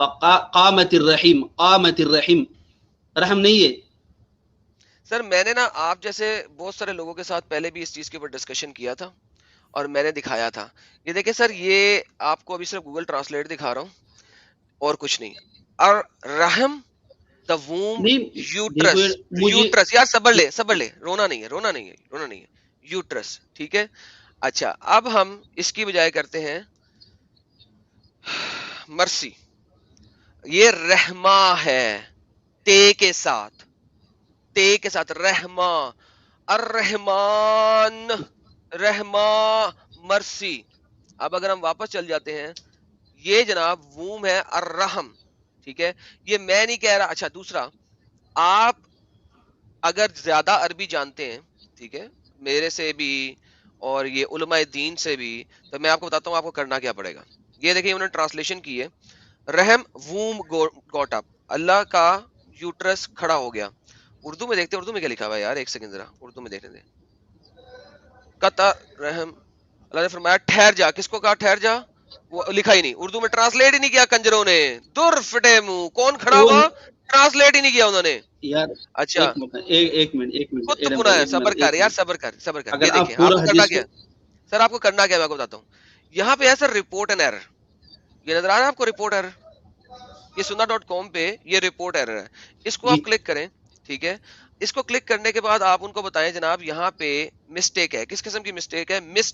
قامت الرحیم، قامت الرحیم، رحم نہیں ہے. سر میں نے نا آپ جیسے بہت سارے لوگوں کے ساتھ پہلے بھی اس چیز کے اوپر ڈسکشن کیا تھا اور میں نے دکھایا تھا. یہ دیکھیں سر، یہ آپ کو ابھی صرف گوگل ٹرانسلیٹ دکھا رہا ہوں اور کچھ نہیں. اور رحم دا ووم نہیں دیکھو یوٹرس، مجھے یوٹرس یار صبر لے، رونا نہیں ہے، یوٹرس. ٹھیک ہے. اچھا اب ہم اس کی بجائے کرتے ہیں مرسی. یہ رحمہ ہے تے کے ساتھ رحمہ، الرحمن، رحمہ، مرسی. اب اگر ہم واپس چل جاتے ہیں، یہ جناب ووم ہے الرحم. ٹھیک ہے. یہ میں نہیں کہہ رہا. اچھا دوسرا، آپ اگر زیادہ عربی جانتے ہیں، ٹھیک ہے، میرے سے بھی اور یہ علماء دین سے بھی، تو میں آپ کو بتاتا ہوں آپ کو کرنا کیا پڑے گا. یہ دیکھیں انہوں نے ٹرانسلیشن کی ہے، رحم ووم گوٹ اپ، اللہ کا یوٹرس کھڑا ہو گیا. اردو میں دیکھتے ہیں اردو میں کیا لکھا ہوا ہے یار، ایک سیکنڈ ذرا اردو میں دیکھنے دیں. قطع رحم، اللہ نے فرمایا ٹھہر جا. کس کو کہا ٹھہر جا؟ وہ لکھا ہی نہیں اردو میں، ٹرانسلیٹ ہی نہیں کیا کنجروں نے. دور فٹے منہ، کون کھڑا ہوا؟ ٹرانسلیٹ ہی نہیں کیا انہوں نے. یار اچھا ایک منٹ خود تو ایرم پناہ بھائی، ہے، ایک صبر منٹ کر ایک یار، منٹ. صبر کر. اگر یہ آپ دیکھیں آپ پورا کو کرنا حدیث کیا ہے سر، آپ کو کرنا کیا میں آپ کو بتاتا ہوں. یہاں پہ ہے سر رپورٹ اینڈ ایرر، یہ نظر آ رہا ہے آپ کو رپورٹ ایرر؟ یہ سننا.com پہ یہ رپورٹ ایرر ہے، اس کو جی آپ کلک کریں. ٹھیک ہے. اس کو کلک کرنے کے بعد آپ ان کو بتائیں جناب یہاں پہ مسٹیک ہے. کس قسم کی مسٹیک ہے؟ مس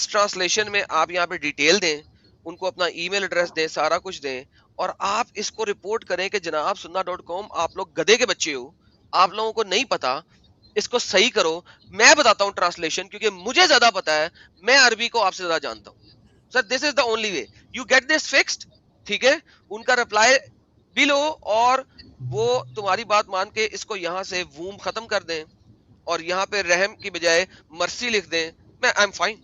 ٹرانسلیشن میں آپ یہاں پہ ڈیٹیل دیں، ان کو اپنا ای میل ایڈریس دیں، سارا کچھ دیں، اور آپ اس کو رپورٹ کریں کہ جناب سننا.com آپ لوگ گدے کے بچے ہو، آپ لوگوں کو نہیں پتا، اس کو صحیح کرو. میں بتاتا ہوں ٹرانسلیشن کیونکہ مجھے زیادہ پتا ہے، میں عربی کو آپ سے زیادہ جانتا ہوں. Sir this is the only way you get this fixed. ٹھیک ہے. ان کا رپلائی بھی لو اور وہ تمہاری بات مان کے اس کو یہاں سے ووم ختم کر دیں اور یہاں پہ رحم کی بجائے مرسی لکھ دیں. میں I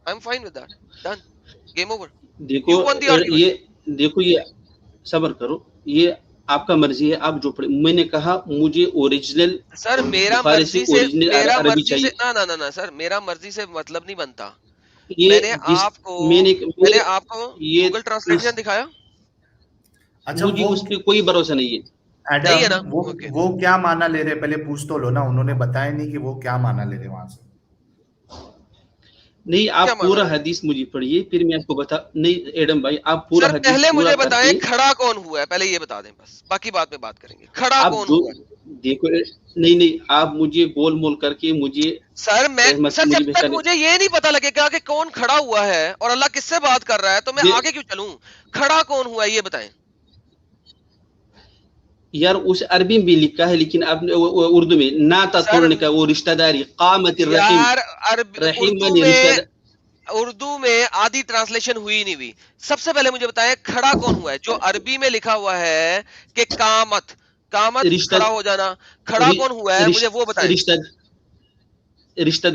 am fine with that. Done, game over, دیکھو یو ون دی آرگیومنٹ. یہ صبر کرو، یہ آپ کا مرضی ہے، آپ جو پڑھے. میں نے کہا مجھے اوریجنل سر میرا بخاری سے اوریجنل عربی چاہیے. نہ سر میرا مرضی سے مطلب نہیں بنتا. یہ میں میں نے آپ کو یہ گوگل ٹرانسلیشن دکھایا. اچھا مجھے وہ اس پہ کوئی بھروسہ نہیں ہے. نہیں ہے نا؟ Adam okay. وہ کیا معنی لے رہے پہلے پوچھ تو لو نا، انہوں نے بتایا نہیں کہ وہ کیا معنی لے رہے وہاں سے. نہیں کیا آپ پورا مانا ہے؟ حدیث مجھے پڑھیے پھر میں آپ کو بتا. نہیں ایڈم بھائی آپ پورا سر حدیث پہلے پورا مجھے کر بتائیں کے کھڑا کون ہوا ہے، پہلے یہ بتا دیں بس، باقی بات میں بات کریں گے. کھڑا آپ کون جو ہوا ہے دیکھو. نہیں آپ مجھے گول مول کر کے مجھے سر؟ سر مجھے جب تک بہتر مجھے یہ نہیں پتا لگے گا کہ کون کھڑا ہوا ہے اور اللہ کس سے بات کر رہا ہے تو میں آگے کیوں چلوں؟ کھڑا کون ہوا ہے یہ بتائیں. یار اس عربی میں بھی لکھا ہے لیکن آپ اردو میں ناتا سر توڑنے کا، وہ رشتہ داری. قامت الرحیم، یار رحیم نے رشتہ داری. اردو میں آدھی ٹرانسلیشن ہوئی نہیں ہوئی. سب سے پہلے مجھے بتائیں کھڑا کون ہوا ہے؟ جو عربی میں لکھا ہوا ہے کہ قامت رشتہ کھڑا ہو جانا، کھڑا کون ہوا ہے مجھے وہ بتائیں. رشتہ داری. رشتہ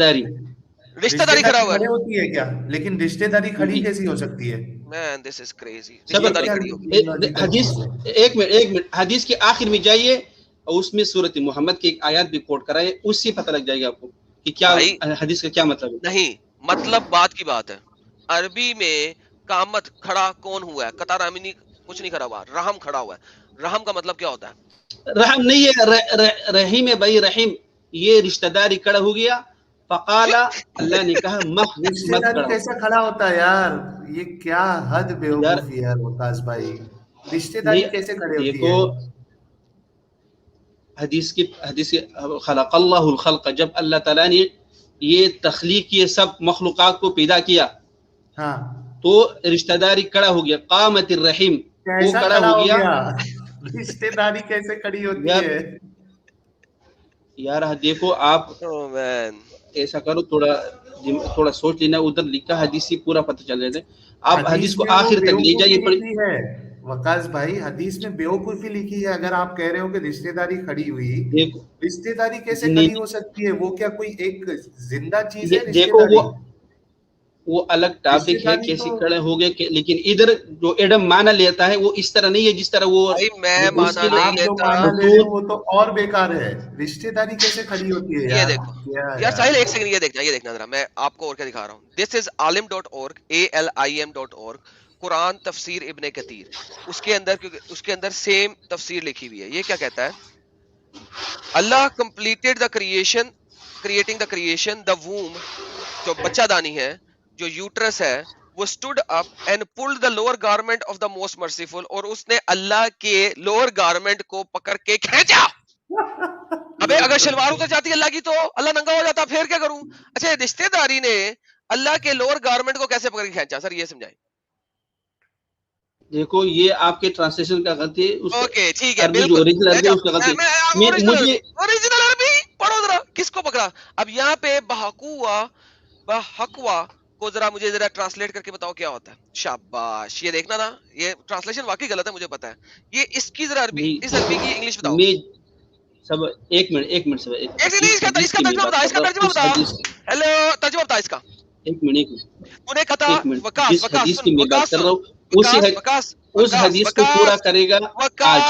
رشتے داری کھڑا داری ہوا کھڑے ہے. ہوتی ہے کیا؟ لیکن رشتے داری کھڑی جی کیسی ہو سکتی ہے؟ مین دس از کریزی. رشتہ صبر یہ داری کیا کرو. کھڑی ہوگی. لاجیکل حدیث چیز ہے؟ ایک منٹ حدیث کے آخر میں جائیے اور اس میں سورۃ محمد کی ایک آیات بھی کوٹ کرائے، اس سے پتہ لگ جائے گا آپ کو کہ کیا بھائی حدیث کا کیا مطلب ہے. نہیں، مطلب بات کی بات ہے. عربی میں قامت کھڑا کون ہوا ہے؟ قطع رامنی کچھ نہیں کھڑا ہوا، رحم کھڑا ہوا ہے. رحم کا مطلب کیا ہوتا ہے؟ رحم نہیں ہے، رحیم ہے بھائی، رحیم. یہ رشتہ داری کڑا ہو گیا. فقالا، اللہ نے کہا رشتے مت داری کڑا ہو. کیسا کھڑا ہوتا ہے یار؟ یہ کیا حد یار بیوقوفی ہے ممتاز بھائی. رشتے داری نہیں کیسے کھڑے ہوتی دیکھو ہے؟ حدیث کی خلق اللہ الخلق، جب اللہ تعالیٰ نے یہ تخلیق یہ سب مخلوقات کو پیدا کیا ہاں تو رشتہ داری کڑا ہو گیا. قامت الرحیم، وہ کیسا کڑا کھڑا ہو ہو گیا. گیا؟ رشتے داری کیسے کھڑی ہوتی یار ہے؟ یار دیکھو آپ او مین، ایسا کرو، تھوڑا سوچ لینا. ادھر لکھا حدیث سے پورا پتہ چل جاتا ہے. آپ حدیث کو میں وہ آخر تک لے بیوقوفی جائیے. لکھی ہے وقاص بھائی، حدیث میں بیوقوفی لکھی ہے. اگر آپ کہہ رہے ہو کہ رشتے داری کھڑی ہوئی، دیکھو رشتے داری کیسے نہیں کھڑی ہو سکتی ہے؟ وہ کیا کوئی ایک زندہ چیز ہے رشتے دیکھو داری؟ وہ الگ رشتے ٹاپک ہے داری کیسے تو کھڑے ہو گئے. لیکن ادھر جو ایڈم مانا لیتا ہے وہ اس طرح نہیں ہے جس طرح وہ بھائی میں لیکن اس مانا کے لیے نہیں آپ جو لیتا. مانا لے رہے ہو بطول. وہ تو اور بیکار ہے. رشتے داری کیسے کھڑی ہوتی ہے یہ یار؟ دیکھو کیا یار یار؟ ساحل، ایک سیکنڈ یہ دیکھنا ذرا، میں آپ کو اور کیا دکھا رہا ہوں. دس از alim.org ALIM.org. قرآن تفسیر ابن کثیر، اس کے اندر سیم تفسیر لکھی ہوئی ہے. یہ کیا کہتا ہے؟ Allah completed the creation, creating the creation, the womb جو بچہ دانی ہے، جو یوٹرس ہے، وہ stood up and pulled the lower garment of the most merciful، اور اس نے اللہ کے lower garment کو پکڑ کے کھینچا. ابے اگر شلوار اتر جاتی اللہ کی تو اللہ ننگا ہو جاتا، پھر کیا کروں؟ اچھا رشتہ داری نے اللہ کے لوور گارمنٹ کو کیسے پکڑ کے کھینچا؟ سر یہ سمجھائیں. دیکھو یہ آپ کے ٹرانسلیشن کا غلطی ہے. اوکے ٹھیک ہے، جو اوریجنل عربی ہے اس کا غلطی ہے. اوریجنل عربی پڑھو ذرا، کس کو پکڑا؟ اب یہاں پہ بحقوا کو مجھے ذرا ٹرانسلیٹ کر کے بتاؤ کیا ہوتا ہے. شاباش، یہ دیکھنا نا، یہ ٹرانسلیشن واقعی غلط ہے، مجھے پتا ہے. یہ اس کی ذرا عربی، اس عربی کی انگلش بتاؤ. سب ایک منٹ سب اس کا ترجمہ بتا. ہیلو، ترجمہ بتا اس کا. ایک منٹ تو نے کہا جس حدیث کی میں بات کر رہا ہوں اس حدیث کو پورا کرے گا آج.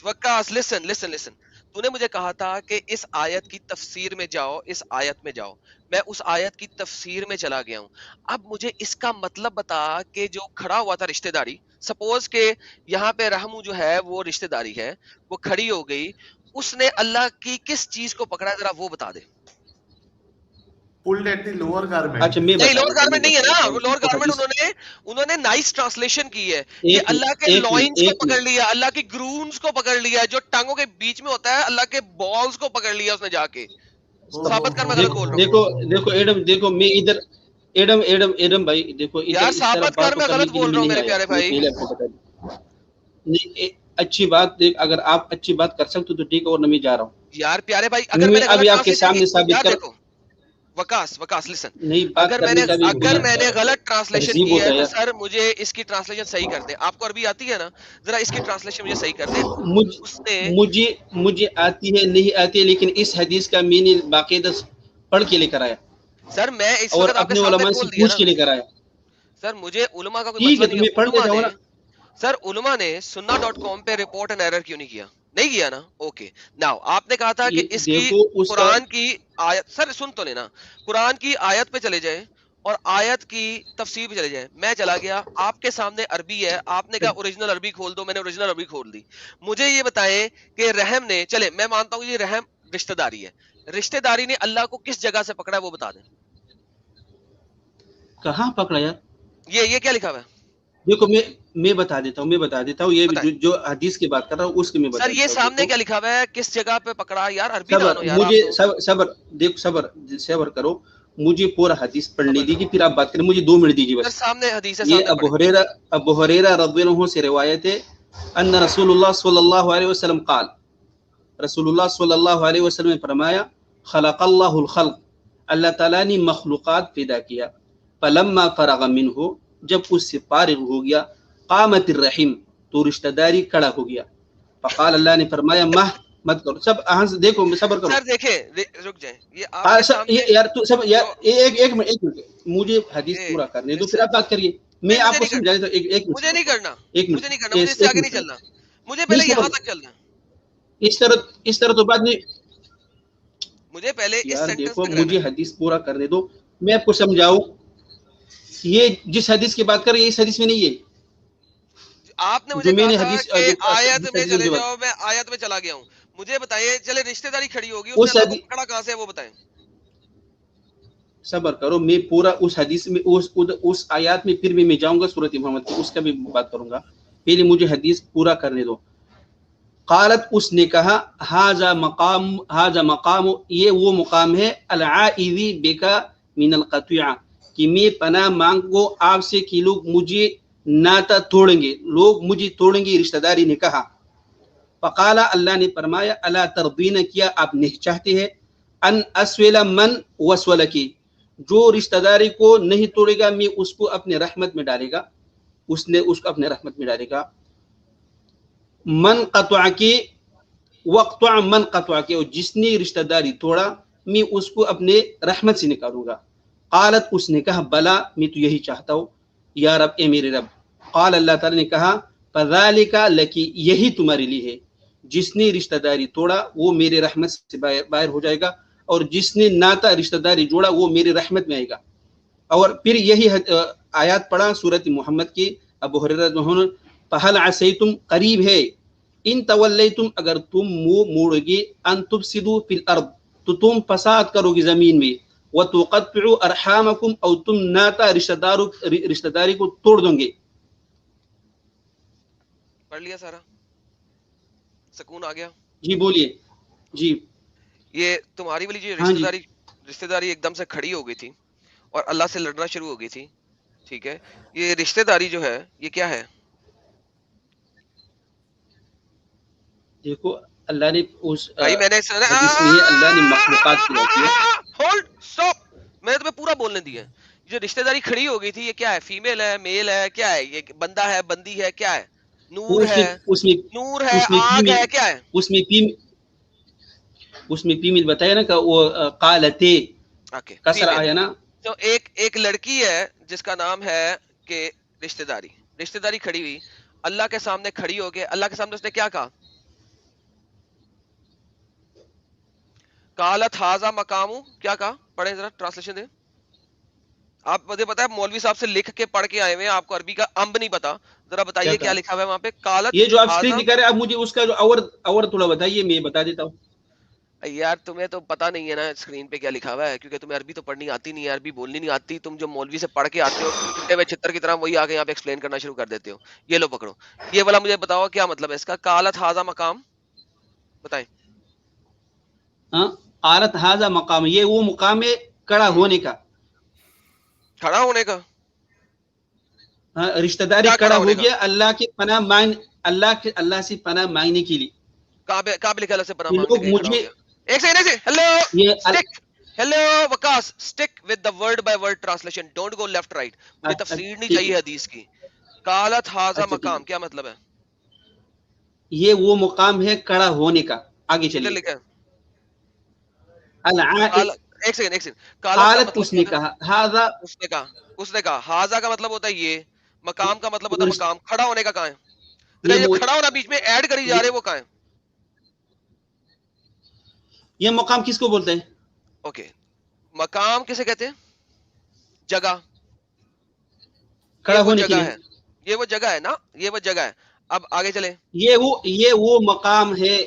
وقاص لسن، تو نے مجھے کہا تھا کہ اس آیت کی تفسیر میں جاؤ، اس آیت میں جاؤ. میں اس آیت کی تفسیر میں چلا گیا ہوں. اب مجھے اس کا مطلب بتا کہ جو کھڑا ہوا تھا رشتہ داری، سپوز کہ یہاں پہ رحمو جو ہے وہ رشتہ داری ہے، وہ کھڑی ہو گئی، اس نے اللہ کی کس چیز کو پکڑا، ذرا وہ بتا دے. pulled at the lower garment. اچھا میں نہیں، لوور گارمنٹ نہیں ہے نا، لوور گارمنٹ انہوں نے نائس ٹرانسلیشن کی ہے کہ اللہ کے لوئنز کو پکڑ لیا، اللہ کی گرونز کو پکڑ لیا، جو ٹانگوں کے بیچ میں ہوتا ہے، اللہ کے بالز کو پکڑ لیا اس نے جا کے. ثابت کر، میں غلط بول رہا ہوں. دیکھو ایڈم، دیکھو میں ادھر ایڈم بھائی دیکھو یار ثابت کر، میں غلط بول رہا ہوں میرے پیارے بھائی. اچھی بات دیکھ، اگر آپ اچھی بات کر سکتے تو ٹھیک ہے، اور میں جا رہا ہوں. یار پیارے بھائی، اگر میں نے ابھی آپ کے سامنے ثابت کر، وکاس لسن، نہیں اگر میں نے غلط ٹرانسلیشن کی ہے تو سر مجھے اس کی ٹرانسلیشن صحیح کر دیں. آپ کو عربی آتی ہے نا، ذرا اس کی ٹرانسلیشن مجھے صحیح کر دیں. مجھے آتی ہے نہیں آتی ہے، لیکن اس حدیث کا میں نے باقاعدہ پڑھ کے لے کر آیا سر. میں اس اور وقت اپنے علماء سے پوچھ کے لے کر آیا. سر مجھے علماء کا کوئی مسئلہ نہیں ہے. سر علماء نے sunna.com پہ رپورٹ اینڈ ایرر کیوں نہیں کیا نا؟ اوکے ناؤ آپ نے کہا تھا کہ اس کی قرآن کی آیت، سر سن تو لینا، قرآن کی آیت پہ چلے جائیں اور آیت کی تفسیر پہ چلے جائیں. میں چلا گیا، آپ کے سامنے عربی ہے، آپ نے کہا اوریجنل عربی کھول دو، میں نے اوریجنل عربی کھول دی. مجھے یہ بتائیں کہ رحم نے، چلے میں مانتا ہوں یہ رحم رشتہ داری ہے، رشتہ داری نے اللہ کو کس جگہ سے پکڑا ہے وہ بتا دیں. کہاں پکڑا یار؟ یہ کیا لکھا ہوا ہے؟ دیکھو میں بتا دیتا ہوں یہ جو حدیث کی بات کر رہا ہوں اس کے میں بتا. سر یہ سامنے کیا لکھا ہوا ہے، کس جگہ پہ پکڑا؟ یار عربی جانو یار. مجھے صبر کرو، مجھے پورا حدیث پڑھنے دیجیے پھر آپ بات کریں. مجھے 2 منٹ دیجیے بس. سامنے حدیث ہے، یہ ابو ہریرہ رضی اللہ عنہ سے روایت ہے، ان رسول اللہ صلی اللہ علیہ وسلم قال، رسول اللہ صلی اللہ علیہ وسلم نے فرمایا، خلق اللہ الخلق، اللہ تعالیٰ نے مخلوقات پیدا کیا، فلما فرغ منہ، جب اس سے فارغ ہو گیا، قامت الرحم، تو رشتہ داری کھڑا ہو گیا. فقال، اللہ نے فرمایا، مت کرو. سب دیکھو صبر کرو. سر دیکھیں، رک جائیں، یہ آپ یار تو سب یار ایک منٹ مجھے حدیث پورا کرنے دو، پھر آپ بات کریے. میں آپ کو سمجھا دیتا ہوں. ایک منٹ. مجھے نہیں کرنا، مجھے اس سے آگے نہیں چلنا، مجھے پہلے یہاں تک چلنا. اس طرح تو بات نہیں. مجھے پہلے اس یار سینٹنس دیکھو مجھے حدیث پورا کرنے دو، میں آپ کو سمجھاؤں. یہ جس حدیث کی بات کر رہے ہیں اس حدیث میں نہیں ہے. آپ نے مجھے کہا تھا کہ آیت میں چلے جاؤ، میں آیت میں چلا گیا ہوں. مجھے بتائیے، چلے رشتہ داری کھڑی ہوگی، اس نے پکڑا کہاں سے وہ بتائیں. صبر کرو، میں پورا اس حدیث میں اس آیات میں پھر بھی میں جاؤں گا سورۃ محمد کی، اس کا بھی بات کروں گا. پہلے مجھے حدیث پورا کرنے دو. قالت، اس نے کہا، ھذا مقام، یہ وہ مقام ہے، العائذ بک من القطیعہ، کہ میں پناہ مانگو آپ سے کہ لوگ مجھے ناتا توڑیں گے، لوگ مجھے توڑیں گے. رشتہ داری نے کہا. فقال، اللہ نے فرمایا، الا ترضین، کیا آپ نہیں چاہتے ہیں، ان اسول من وسولکی، جو رشتہ داری کو نہیں توڑے گا میں اس کو اپنے رحمت میں ڈالے گا، اس نے اس کو اپنے رحمت میں ڈالے گا. من قطع کی وقطع من قطع کی، اور جس نے رشتہ داری توڑا میں اس کو اپنے رحمت سے نکالوں گا. قالت، اس نے کہا، بلا، میں تو یہی چاہتا ہوں یا رب، اے میرے رب. قال، اللہ تعالی نے کہا، فذالک لکی، یہی تمہارے لیے ہے. جس نے رشتہ داری توڑا وہ میرے رحمت سے باہر ہو جائے گا، اور جس نے ناتا رشتہ داری جوڑا وہ میرے رحمت میں آئے گا. اور پھر یہی آیات پڑھا سورۃ محمد کی، ابو ہریرہ رضی فہل عسیتم قریب ہے ان تولیتم اگر تم منہ موڑو گے ان تفسدوا فی الارض تو تم فساد کرو گے زمین میں وتقطعوا ارحامکم او تم ناتا رشتہ داری کو توڑ دو گے. پڑھ لیا سارا؟ سکون آ گیا؟ جی بولیے. جی یہ تمہاری والی جو ہاں جی رشتہ داری ایک دم سے کھڑی ہو گئی تھی اور اللہ سے لڑنا شروع ہو گئی تھی، ٹھیک ہے، یہ رشتہ داری جو ہے یہ کیا ہے؟ دیکھو اللہ نے اس بھائی میں نے حدیث میں اللہ نے مخلوقات کی بات کی ہے. ہولڈ اسٹاپ، میں نے تمہیں پورا بولنے دیا. جو رشتہ داری کھڑی ہو گئی تھی یہ کیا ہے؟ فیمیل ہے، میل ہے، کیا ہے؟ یہ بندہ ہے، بندی ہے، کیا ہے؟ نور ہے، نور ہے، آگ ہے، کیا ہے؟ اس میں فیمیل بتایا نا کہ وہ قالتے کسر آیا نا. تو ایک لڑکی ہے جس کا نام ہے کہ رشتہ داری کھڑی ہوئی اللہ کے سامنے کھڑی ہو کے، اللہ کے سامنے اس نے کیا کہا؟ قالت ھذا مقام، کیا کہا؟ پڑھیں ذرا، ٹرانسلیشن دیں. آپ مجھے پتا ہے مولوی صاحب سے لکھ کے پڑھ کے آئے ہوئے ہیں، آپ کو عربی کا امب نہیں پتا، ذرا بتائیے کیا لکھا ہوا ہے وہاں پہ؟ قالت یہ جو آپ اسکرین دکھا رہے ہیں آپ مجھے اس کا جو اور تھوڑا بتائیے، میں بتا دیتا ہوں. یار تمہیں تو پتا نہیں ہے نا اسکرین پہ کیا لکھا ہوا ہے، کیونکہ تمہیں عربی تو پڑھنی آتی نہیں ہے، عربی بولنی نہیں آتی. تم جو مولوی سے پڑھ کے آتے ہو چھٹے ہوئے چھتر کی طرح وہی آگے یہاں پہ ایکسپلین کرنا شروع کر دیتے ہو. یہ لو پکڑو، یہ والا مجھے بتاؤ کیا مطلب ہے اس کا؟ قالت ھذا مقام، بتائیں. قالت ھذا مقام، یہ وہ مقام ہے کھڑا ہونے کا، کھڑا ہونے کا. رشتہ داری کھڑا ہو گیا اللہ کے پناہ مانگ، اللہ سے پناہ مانگنے کے لیے. کہاں پہ لکھا اللہ سے پناہ یہ مانگنے لوگ کے لیے کھڑا ہو مجھے گیا؟ ایک second hello hello Vikas, stick with the word by word translation, don't go left right. مجھے تفسیر نہیں چاہیے حدیث کی. قالت ھذا مقام کیا مطلب ہے؟ یہ وہ مقام ہے کھڑا ہونے کا. آگے چلیے. لکھا ہے العائد ایک سیکنڈ قالت اس نے کہا ھذا، اس نے کہا ھذا کا مطلب ہوتا ہے یہ، مقام کا مطلب ہوتا ہے مقام. کھڑا ہونے کا کہاں ہے؟ جو کھڑا ہونا بیچ میں ایڈ کری جا رہے وہ کہاں ہے؟ یہ مقام کس کو بولتے ہیں؟ اوکے، مقام کسے کہتے ہیں؟ جگہ. کھڑا ہونے کے لیے. یہ وہ جگہ ہے نا، یہ وہ جگہ ہے. اب آگے چلیں. یہ وہ مقام ہے.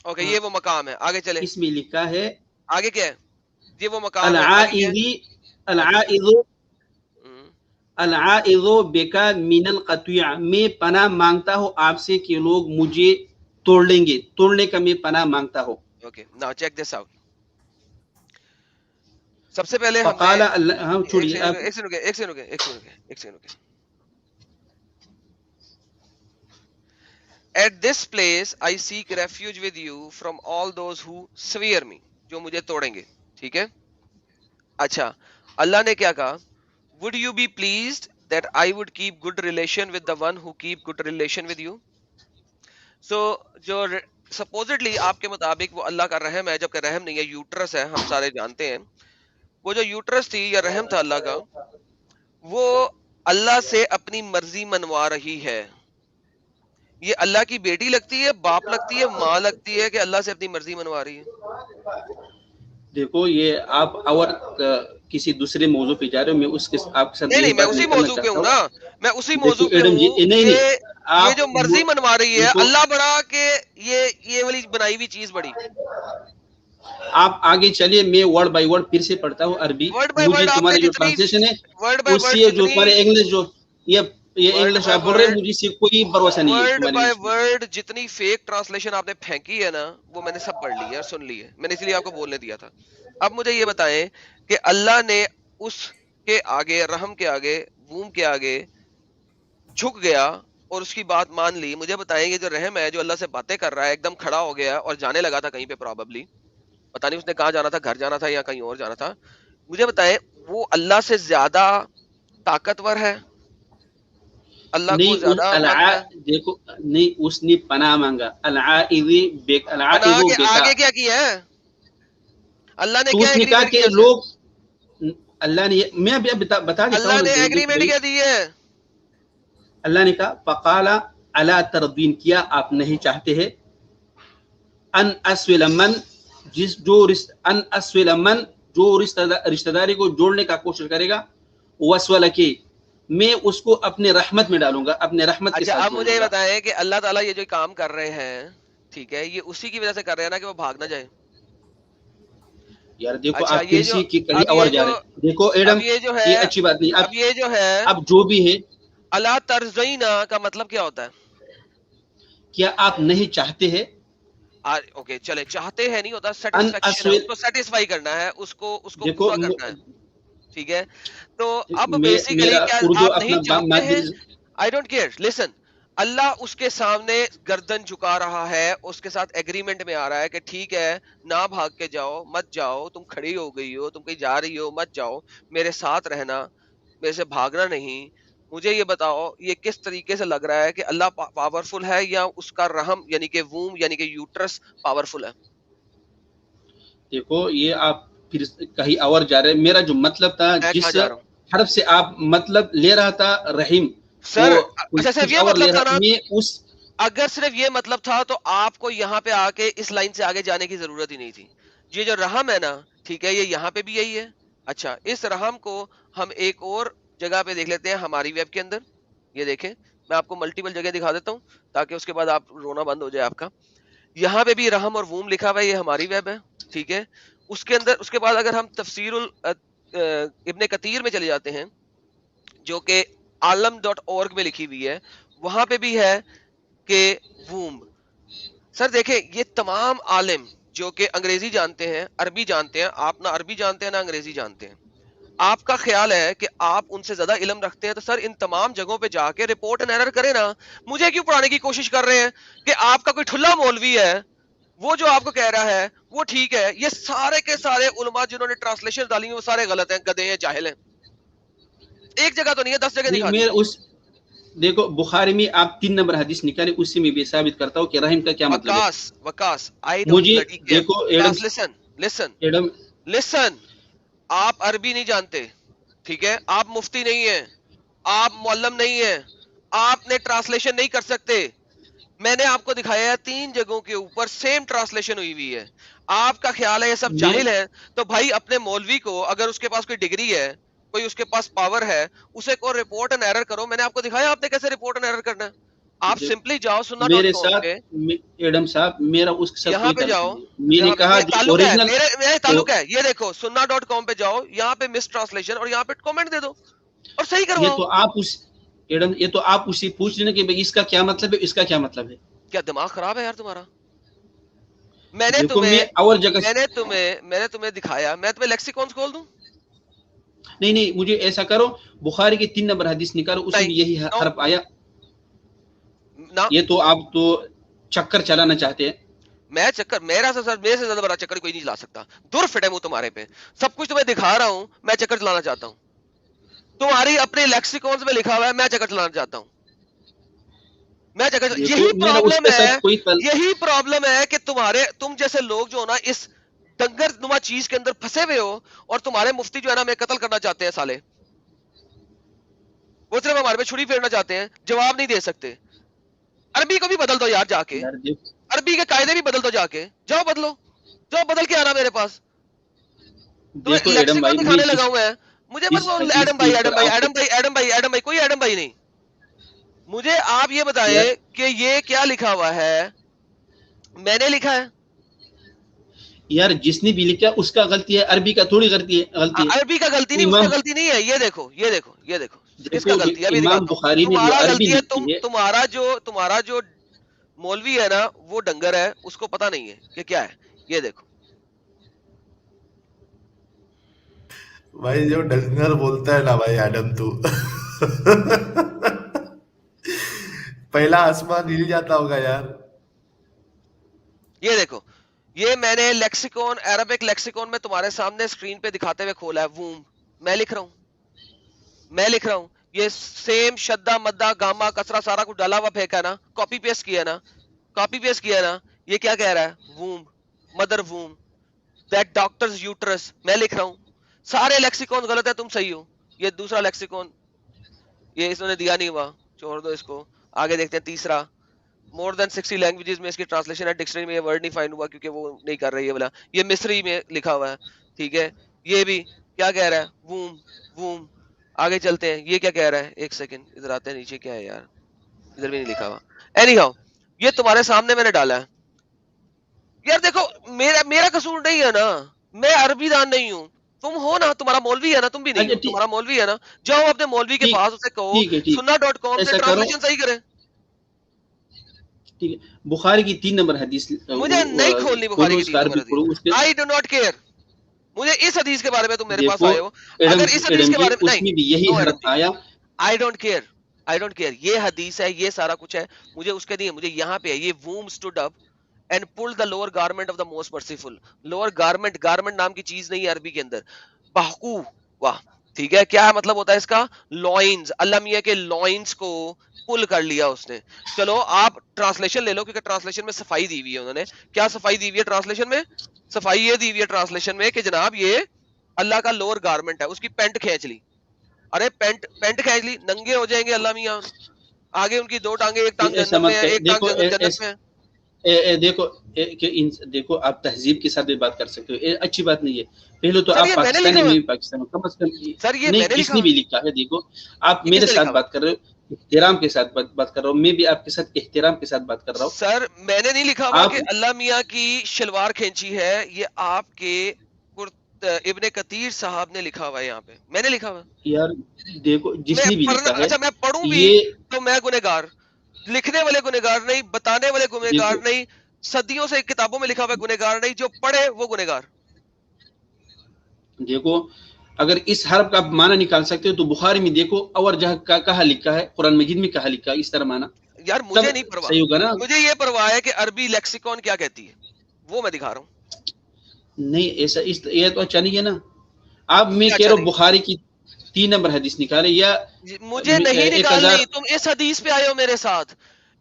اوکے یہ وہ مقام ہے. آگے چلیں. اس میں لکھا ہے آگے کیا ہے؟ یہ وہ مقام ہے. العائذ بک من القطیع، میں پناہ مانگتا ہوں آپ سے کہ لوگ مجھے توڑ لیں گے، توڑنے کا میں پناہ مانگتا ہوں. Okay now check this out. سب سے پہلے فقال ہم چھوڑیے ایک سیکنڈ رکے. At this place I seek refuge with you from all those who swear me، جو مجھے توڑیں گے. ٹھیک ہے. اچھا اللہ نے کیا کہا؟ Would you be pleased that I would keep good relation with the one who keep good relation with you؟ So جو supposedly آپ کے مطابق وہ اللہ کا رحم ہے، جبکہ رحم نہیں ہے، یوٹرس ہے، ہم سارے جانتے ہیں. وہ جو یوٹرس تھی یا رحم تھا اللہ کا، وہ اللہ سے اپنی مرضی منوا رہی ہے. یہ اللہ کی بیٹی لگتی ہے، باپ لگتی ہے، ماں لگتی ہے کہ اللہ سے اپنی مرضی منوا رہی ہے؟ دیکھو یہ آپ اور کسی دوسرے موضوع پہ جا رہے ہو. میں اس کے آپ کے ساتھ نہیں میں اسی موضوع پہ ہوں نا، میں اسی موضوع پہ ہوں. یہ جو مرضی منوا رہی ہے اللہ بڑا کہ یہ والی بنائی ہوئی چیز بڑی. آپ آگے چلیے، میں ورڈ بائی ورڈ پھر سے پڑھتا ہوں عربی. مجھے تمہارے جو ٹرانسلیشن ہے اس سے جو تمہارے انگلش جو یہ انگلش آپ بول رہے ہیں مجھے سے کوئی بھروسہ نہیں ہے. ورڈ بائی ورڈ جتنی فیک ٹرانسلیشن آپ نے پھینکی ہے نا وہ میں نے سب پڑھ لی ہے اور سن لی ہے. میں نے اس لیے آپ کو بولنے دیا تھا. اب مجھے یہ بتائیں کہ اللہ نے اس کے آگے، رحم کے آگے، ووم کے آگے جھک گیا اور اس کی بات مان لی. مجھے بتائیں یہ جو رحم ہے جو اللہ سے باتیں کر رہا ہے، ایک دم کھڑا ہو گیا اور جانے لگا تھا کہیں پہ، پراببلی پتہ نہیں اس نے کہاں جانا تھا، گھر جانا تھا یا کہیں اور جانا تھا. مجھے بتائیں وہ اللہ سے زیادہ طاقتور ہے؟ اللہ کو زیادہ دیکھو نہیں، اس نے پناہ مانگا. آگے کیا کیا ہے اللہ نے؟ کیا کہا کہ لوگ اللہ نے، میں ابھی بتا دیتا ہوں. اللہ نے ایگریمنٹ کیا دی ہے؟ اللہ نے کہا فقال الا ترضین، کیا آپ نہیں چاہتے ہیں ان اسول من، جو رشتہ داری کو جوڑنے کا کوشش کرے گا، وسول کے میں اس کو اپنے رحمت میں ڈالوں گا, اپنے رحمت کے اچھا ساتھ اب مجھے یہ جوڑوں گا. بتائیں کہ اللہ تعالیٰ یہ جو کام کر رہے ہیں ٹھیک ہے یہ اسی کی وجہ سے کر رہے ہیں نا کہ وہ بھاگ نہ جائے. یار دیکھو اچھا آپ یہ کسی جو کی کہیں اب اور یہ جا جو رہے ہیں. دیکھو اب ایڈم, یہ جو ہے یہ اچھی بات نہیں. اب یہ جو ہے اب جو بھی ہے, اللہ ترزینا کا مطلب کیا ہوتا ہے؟ کیا آپ نہیں چاہتے ہیں؟ اوکے چلے چاہتے ہیں نہیں ہوتا, ان سیٹسفیکشن ہے, اسویل, اس کو سیٹسفائی کرنا ہے, اس کو دیکھو پورا کرنا ہے. ٹھیک ہے تو اب بیسیکلی میرا کیا اردو آپ نہیں اپنا چاہتے ہیں؟ مادری, آئی ڈونٹ کیئر, لسن, اللہ اس کے سامنے گردن جھکا رہا ہے, اس کے ساتھ ایگریمنٹ میں آ رہا ہے کہ ٹھیک ہے نہ بھاگ کے جاؤ, مت جاؤ, تم کھڑی ہو گئی ہو, تم کہیں جا رہی ہو, مت جاؤ, میرے ساتھ رہنا, میرے سے بھاگنا نہیں. مجھے یہ بتاؤ یہ کس طریقے سے لگ رہا ہے کہ اللہ پاورفل ہے یا اس کا رحم یعنی کہ ووم یعنی کہ یوٹرس پاورفل ہے؟ دیکھو یہ آپ پھر کہیں اور جا رہے ہیں. میرا جو مطلب تھا, میں کہاں جس جا رہا ہوں حرف سے آپ مطلب لے رہا تھا رحیم, سر؟ وہ اچھا صرف کچھ یہ اور مطلب لے تھا رہا. نا, میں اس, اگر صرف یہ مطلب تھا تو آپ کو یہاں پہ آ کے اس لائن سے آگے جانے کی ضرورت ہی نہیں تھی. یہ جو رحم ہے نا ٹھیک ہے, یہ یہاں پہ بھی یہی ہے. اچھا اس رحم کو ہم ایک اور جگہ پہ دیکھ لیتے ہیں ہماری ویب کے اندر. یہ دیکھیں میں آپ کو ملٹیپل جگہ دکھا دیتا ہوں تاکہ اس کے بعد آپ رونا بند ہو جائے آپ کا. یہاں پہ بھی رحم اور ووم لکھا ہوا ہے, یہ ہماری ویب ہے ٹھیک ہے. اس کے اندر اس کے بعد اگر ہم تفسیر ابن کثیر میں چلے جاتے ہیں جو کہ عالم.org میں لکھی ہوئی ہے, وہاں پہ بھی ہے کہ ووم. سر دیکھیں یہ تمام عالم جو کہ انگریزی جانتے ہیں, عربی جانتے ہیں, آپ نہ عربی جانتے ہیں نہ انگریزی جانتے ہیں, آپ کا خیال ہے کہ آپ ان سے زیادہ علم رکھتے ہیں, تو سر ان تمام جگہوں پہ جا کے رپورٹ اینڈ ایرر کریں نا. مجھے کیوں پڑھانے کی کوشش کر رہے ہیں کہ آپ کا کوئی ٹھلا مولوی ہے وہ جو آپ کو کہہ رہا ہے وہ ٹھیک ہے. یہ سارے کے سارے علماء جنہوں نے ٹرانسلیشن ڈالی ہیں وہ سارے غلط ہیں, گدھے ہیں, جاہل ہیں. ایک جگہ تو نہیں ہے, 10 جگہ دکھا میں دیجیے. اس, دیکھو بخاری میں آپ 3 نمبر حدیث نکالے, اس سے میں بھی ثابت کرتا ہوں کہ رحم کا کیا مطلب ہے. وکاس آئی ڈونٹ مجھے بلڈی کیئر. دیکھو ایڈم, ایڈم لسن آپ عربی نہیں جانتے ٹھیک ہے, آپ مفتی نہیں ہیں, آپ معلم نہیں ہیں, آپ نے ٹرانسلیشن نہیں کر سکتے. میں نے آپ کو دکھایا ہے 3 جگہوں کے اوپر سیم ٹرانسلیشن ہوئی ہوئی ہے. آپ کا خیال ہے یہ سب جاہل ہیں, تو بھائی اپنے مولوی کو اگر اس کے پاس کوئی ڈگری ہے, کوئی اس کے پاس پاور ہے, اسے کو رپورٹ اینڈ ایرر کرو. میں نے آپ کو دکھایا آپ نے کیسے رپورٹ اینڈ ایرر کرنا ہے. آپ سمپلی جاؤ میرے sunna.com ساتھ, پہ, ایڈم صاحب میرا اس کے ساتھ یہاں کوئی پہ تعلق جاؤ, نہیں. میں نے کہا جو تعلق ہے اوریجنل, میرے تعلق ہے, یہ دیکھو sunna.com پہ جاؤ, یہاں پہ مس ٹرانسلیشن اور یہاں پہ کامنٹ دے دو اور صحیح یہ کرواؤ. تو آپ اس, ایڈم یہ تو آپ اسے پوچھ لینا کہ بھئی اس کا کیا مطلب ہے, اس کا کیا مطلب ہے. کیا دماغ خراب ہے یار تمہارا؟ میں نے دیکھو میں اور جگہ, میں نے تمہیں دکھایا, میں تمہیں لیکسیکونز کھول دوں؟ نہیں مجھے ایسا کرو, بخاری کے 3 نمبر حدیث نکالو, اس میں یہی حرف آیا. یہ تو آپ تو چکر چلانا چاہتے ہیں. میں چکر, میرا سر میرے سے زیادہ بڑا چکر کوئی نہیں چلا سکتا. دور فٹے منہ تمہارے پہ, سب کچھ تمہیں دکھا رہا ہوں, میں چکر چلانا چاہتا ہوں. تمہاری اپنے لیکسیکونز میں لکھا ہوا ہے, میں چکر چلانا چاہتا ہوں. میں چکر, یہی پرابلم ہے کہ تم جیسے لوگ جو نا اس ڈنگر نما چیز کے اندر پھنسے ہوئے ہو, اور تمہارے مفتی جو ہے نا ہمیں قتل کرنا چاہتے ہیں سالے. وہ صرف ہمارے پہ چھری پھیرنا چاہتے ہیں, جواب نہیں دے سکتے. عربی کو بھی بدل دو یار جا کے, عربی کے قاعدے بھی بدل دو جا کے, جاؤ بدلو, جاؤ بدل کے آنا میرے پاس. دیکھو ایڈم بھائی, دکھانے لگا ہوں میں, مجھے مت بول ایڈم بھائی کوئی ایڈم بھائی نہیں. مجھے آپ یہ بتائیں کہ یہ کیا لکھا ہوا ہے, میں نے لکھا ہے یار, جس نے بھی لکھا اس کا غلطی ہے, عربی کا تھوڑی غلطی ہے. عربی کا غلطی نہیں, اس کا غلطی نہیں ہے. یہ دیکھو کس کا غلطی ہے, ابھی امام دکھاتا بخاری ہوں. نے جو تمہارا عربی غلطی ہے, لکھی ہے, تمہارا جو مولوی ہے نا وہ ڈنگر ہے, اس کو پتا نہیں ہے کہ کیا ہے. یہ دیکھو بھائی جو ڈنگر بولتا ہے نا بھائی ایڈم, تو پہلا آسمان ہل جاتا ہوگا یار. یہ دیکھو, یہ میں نے لیکسیکون, عربک لیکسیکون میں تمہارے سامنے اسکرین پہ دکھاتے ہوئے کھولا ہے. ووم میں لکھ رہا ہوں, یہ سیم شدہ مدہ گاما کسرا سارا کچھ ڈالا ہوا پھینکا نا, کاپی پیسٹ کیا نا. یہ کیا کہہ رہا ہے, ووم, مدر ووم, دیٹ ڈاکٹرز یوٹرس. میں لکھ رہا ہوں سارے لیکسیکون غلط ہے, تم صحیح ہو. یہ دوسرا لیکسیکون, یہ اس نے دیا نہیں ہوا, چھوڑ دو اس کو. آگے دیکھتے ہیں تیسرا, مور دین 60 لینگویجز میں اس کی ٹرانسلیشن ہے, ڈکشنری میں یہ ورڈ نہیں فائنڈ ہوا کیونکہ وہ نہیں کر رہی ہے بلا. یہ مصری میں لکھا ہوا ہے, ٹھیک ہے. یہ بھی کیا کہہ رہا ہے, ووم. آگے چلتے ہیں. یہ کیا کہہ رہا ہے, ایک سیکنڈ ادھر آتے ہیں نیچے. کیا ہے یار, ادھر بھی نہیں لکھا ہوا. اینی ہاؤ, یہ تمہارے سامنے میں نے ڈالا ہے. یار دیکھو, میرا قصور نہیں ہے نا, میں عربی دان نہیں ہوں, تم ہو نا, تمہارا مولوی ہے نا, تم بھی نہیں اچھا ہو, تمہارا مولوی ہے نا, جاؤ اپنے مولوی کے ٹھیک پاس, اسے کہو ٹھیک ہے ٹھیک sunna.com سے ایسا کرو. ٹرانسلیشن صحیح کرے. ٹھیک ہے, بخاری کی 3 نمبر حدیث مجھے نہیں کھولنی بخاری کھولو, کی اس 3 کا نمبر عربی حدیث, پڑھو اس کے. I do not care. مجھے اس حدیث کے بارے میں تم میرے پاس دیکھو آئے ہو, اگر اس حدیث ایڈم کے جی بارے میں, اس نہیں میں بھی یہی نو ایڈم حرف جی, آیا. I don't care, I don't care, یہ حدیث ہے, یہ سارا کچھ ہے, مجھے اس کے نہیں ہے, مجھے یہاں پہ ہے, یہ womb stood up and pulled the lower garment of the most merciful. lower garment, garment نام کی چیز نہیں ہے عربی کے اندر. بحقو, واہ, ٹھیک ہے, کیا مطلب ہوتا ہے اس کا, لوائنز, اللہ میاں کے لوائنز کو پل کر لیا اس نے. چلو آپ ٹرانسلیشن لے لو, کیونکہ ٹرانسلیشن میں صفائی دی ہوئی ہے انہوں نے. کیا صفائی دی ہوئی ہے ٹرانسلیشن میں, صفائی یہ دی ہوئی ہے ٹرانسلیشن میں کہ جناب یہ اللہ کا لوور گارمنٹ ہے, اس کی پینٹ کھینچ لی. ارے پینٹ کھینچ لی, ننگے ہو جائیں گے اللہ میاں. آگے ان کی 2 ٹانگیں, ایک ٹانگ ایسا جہنم میں مت ہے, کہ ایک ٹانگ جنت میں ہے. دیکھو دیکھو آپ تہذیب کے ساتھ بھی بات کر سکتے ہو, اچھی بات نہیں ہے. پہلے تو سر آپ یہ میں نے پاکستانی لکھا ہوا میں ہے, بھی پاکستانی, کم از کم سر یہ نہیں, میں نے کس لکھا نے ہوا بھی ہے, لکھا ہے. دیکھو آپ یہ میرے کس نے ساتھ لکھا ہوا بات کر رہے ہو, احترام کے ساتھ بات کر رہا ہوں, میں بھی آپ کے ساتھ احترام کے ساتھ بات کر رہا ہے؟ ہوں. سر میں نے نہیں لکھا ہوا آپ کہ اللہ میاں کی شلوار کھینچی ہے, یہ آپ کے ابن کثیر صاحب نے لکھا ہوا ہے یہاں پہ, میں نے لکھا ہوا ہے. یار دیکھو, جس میں نے بھی پڑھنا, لکھا ہے اچھا میں پڑھوں بھی یہ, تو میں گنہگار, لکھنے والے گنہگار نہیں, بتانے والے گنہگار دیکھو نہیں, صدیوں سے کتابوں میں لکھا ہوا گنہگار نہیں, جو پڑھے وہ گنہگار. دیکھو اگر اس حرف کا معنی نکال سکتے ہو تو بخاری میں دیکھو, اور جہاں کہاں لکھا ہے, قرآن مجید میں کہاں لکھا ہے اس طرح معنی, یار تب مجھے نہیں پرواہ, صحیح ہوگا نا. مجھے یہ پرواہ ہے کہ عربی لیکسیکون کیا کہتی ہے, وہ میں دکھا رہا ہوں. نہیں ایسا, یہ تو اچھا نہیں ہے نا. آپ میں کیا کہہ اچھا رہا ہوں نہیں, بخاری کی 3 نمبر حدیث نکالے, یا مجھے نہیں 1000. نکالنی, تم اس حدیث پہ آئے ہو میرے ساتھ,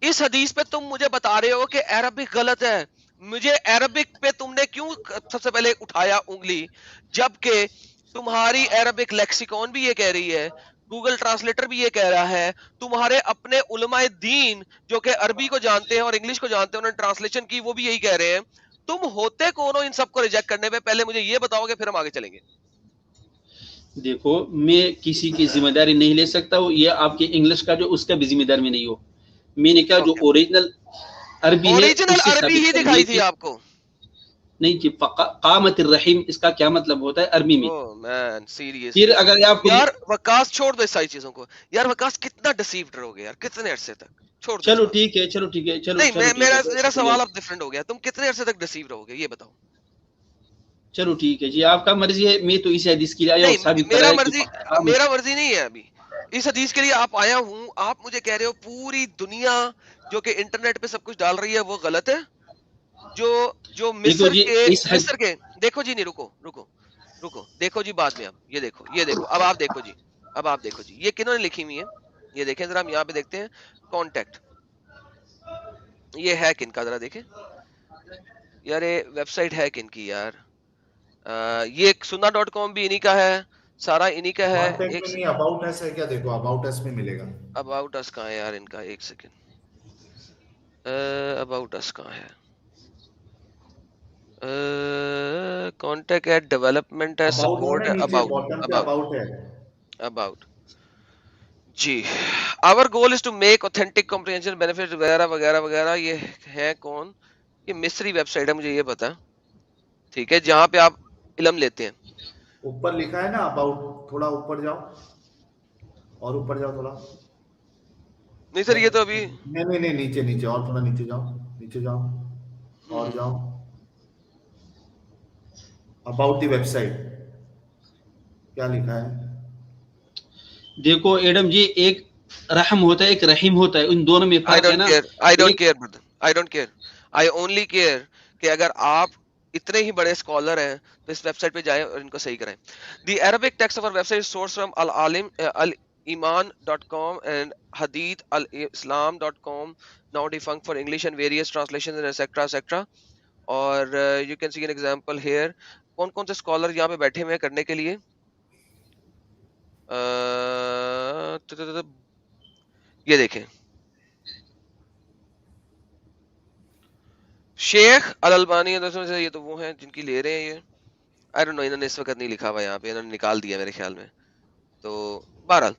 اس حدیث پہ تم مجھے بتا رہے ہو کہ عربک غلط ہے. مجھے عربک پہ تم نے کیوں سب سے پہلے اٹھایا انگلی, جبکہ تمہاری عربک لیکسیکون بھی یہ کہہ رہی ہے, گوگل ٹرانسلیٹر بھی یہ کہہ رہا ہے, تمہارے اپنے علماء دین جو کہ عربی کو جانتے ہیں اور انگلش کو جانتے ہیں, انہوں نے ٹرانسلیشن کی, وہ بھی یہی کہہ رہے ہیں. تم ہوتے کون ہو ان سب کو ریجیکٹ کرنے پہ, پہلے مجھے یہ بتاؤ گے پھر ہم آگے چلیں گے. دیکھو میں کسی کی ذمہ داری نہیں لے سکتا ہوں, یہ آپ کے انگلش کا جو, اس کا بھی ذمہ دار میں نہیں ہو. میں نے کہا جو اوریجنل عربی ہے اوریجنل اس سے عربی ثابت ہی کرو. دکھائی تھی آپ کو. نہیں کہ قامت الرحیم اس کا کیا مطلب ہوتا ہے عربی میں. مین پھر سیریسلی اگر آپ کو, یار وکاس چھوڑ دو اس ساری چیزوں کو. یار وکاس کتنا ڈسیوڈ رہو گے یار, کتنے عرصے تک, چھوڑ دو اس چلو بات. ٹھیک ہے, چلو ٹھیک ہے, چلو نہیں چلو ٹھیک ہے, میرا سوال اب ڈفرنٹ ہو گیا, تم کتنے عرصے تک ڈسیو رہو گے یہ بتاؤ. چلو ٹھیک ہے جی, آپ کا مرضی ہے, میں تو اسی حدیث کے لیے آیا ہوں, نہیں ثابت کرا میرا ہے کہ مرضی نہیں ہے ابھی, اس حدیث کے لیے آپ آیا ہوں, آپ مجھے کہہ رہے ہو پوری دنیا جو کہ انٹرنیٹ پہ سب کچھ ڈال رہی ہے وہ غلط ہے. جو دیکھو مصر جی کے دیکھو جی, نہیں رکو دیکھو جی, بعد میں اب یہ دیکھو اب آپ دیکھو جی, یہ کنہوں نے لکھی ہوئی ہے, یہ دیکھیں ذرا, ہم یہاں پہ دیکھتے ہیں کانٹیکٹ, یہ ہے کن کا, ذرا دیکھیں یار, یہ ویب سائٹ ہے کن کی یار, یہ sunna.com بھی انہی کا ہے, سارا انہی کا ہے. کانٹیکٹ ایک میں نہیں, اباؤٹ اس ہے کیا, دیکھو اباؤٹ اس میں ملے گا. اباؤٹ اس کہاں ہے یار ان کا, ایک سیکنڈ, اباؤٹ اس کہاں ہے, کانٹیکٹ ایٹ ڈیولپمنٹ ہے, اباؤٹ ہے سپورٹ نا ہے, نیچے باٹم پہ اباؤٹ ہے. اباؤٹ جی, our goal is to make authentic comprehension benefits وغیرہ وغیرہ وغیرہ. یہ ہے کون, یہ مصری ویب سائٹ ہے, مجھے یہ پتا, ٹھیک ہے, جہاں پہ آپ علم لیتے ہیں. اوپر لکھا ہے نا اباؤٹ, تھوڑا اوپر جاؤ, اور اوپر جاؤ تھوڑا. نہیں سر یہ تو ابھی نہیں نیچے, اور تھوڑا نیچے جاؤ, اور جاؤ, اباؤٹ دی ویب سائٹ کیا لکھا ہے. دیکھو ایڈم جی, ایک رحم ہوتا ہے, ایک رحیم ہوتا ہے, ان دونوں میں I فرق ہے don't نا. care, I don't ایک care brother, I don't care, I only care کہ اگر آپ اتنے ہی بڑے اسکالر ہیں تو اس ویب سائٹ پہ جائیں اور ان کو صحیح کریں. The Arabic text of our website is sourced from al-iman.com and hadith-al-islam.com, now defunct for English and various translations and etc. اور you can see an example here. کون کون سے اسکالر یہاں پہ بیٹھے ہوئے ہیں کرنے کے لیے, یہ دیکھیں, شیخ الالبانی, یہ تو وہ ہیں جن کی لے رہے ہیں یہ, I don't know, انہوں نے اس وقت نہیں لکھا ہوا یہاں پہ, انہوں نے نکال دیا میرے خیال میں, تو بہرحال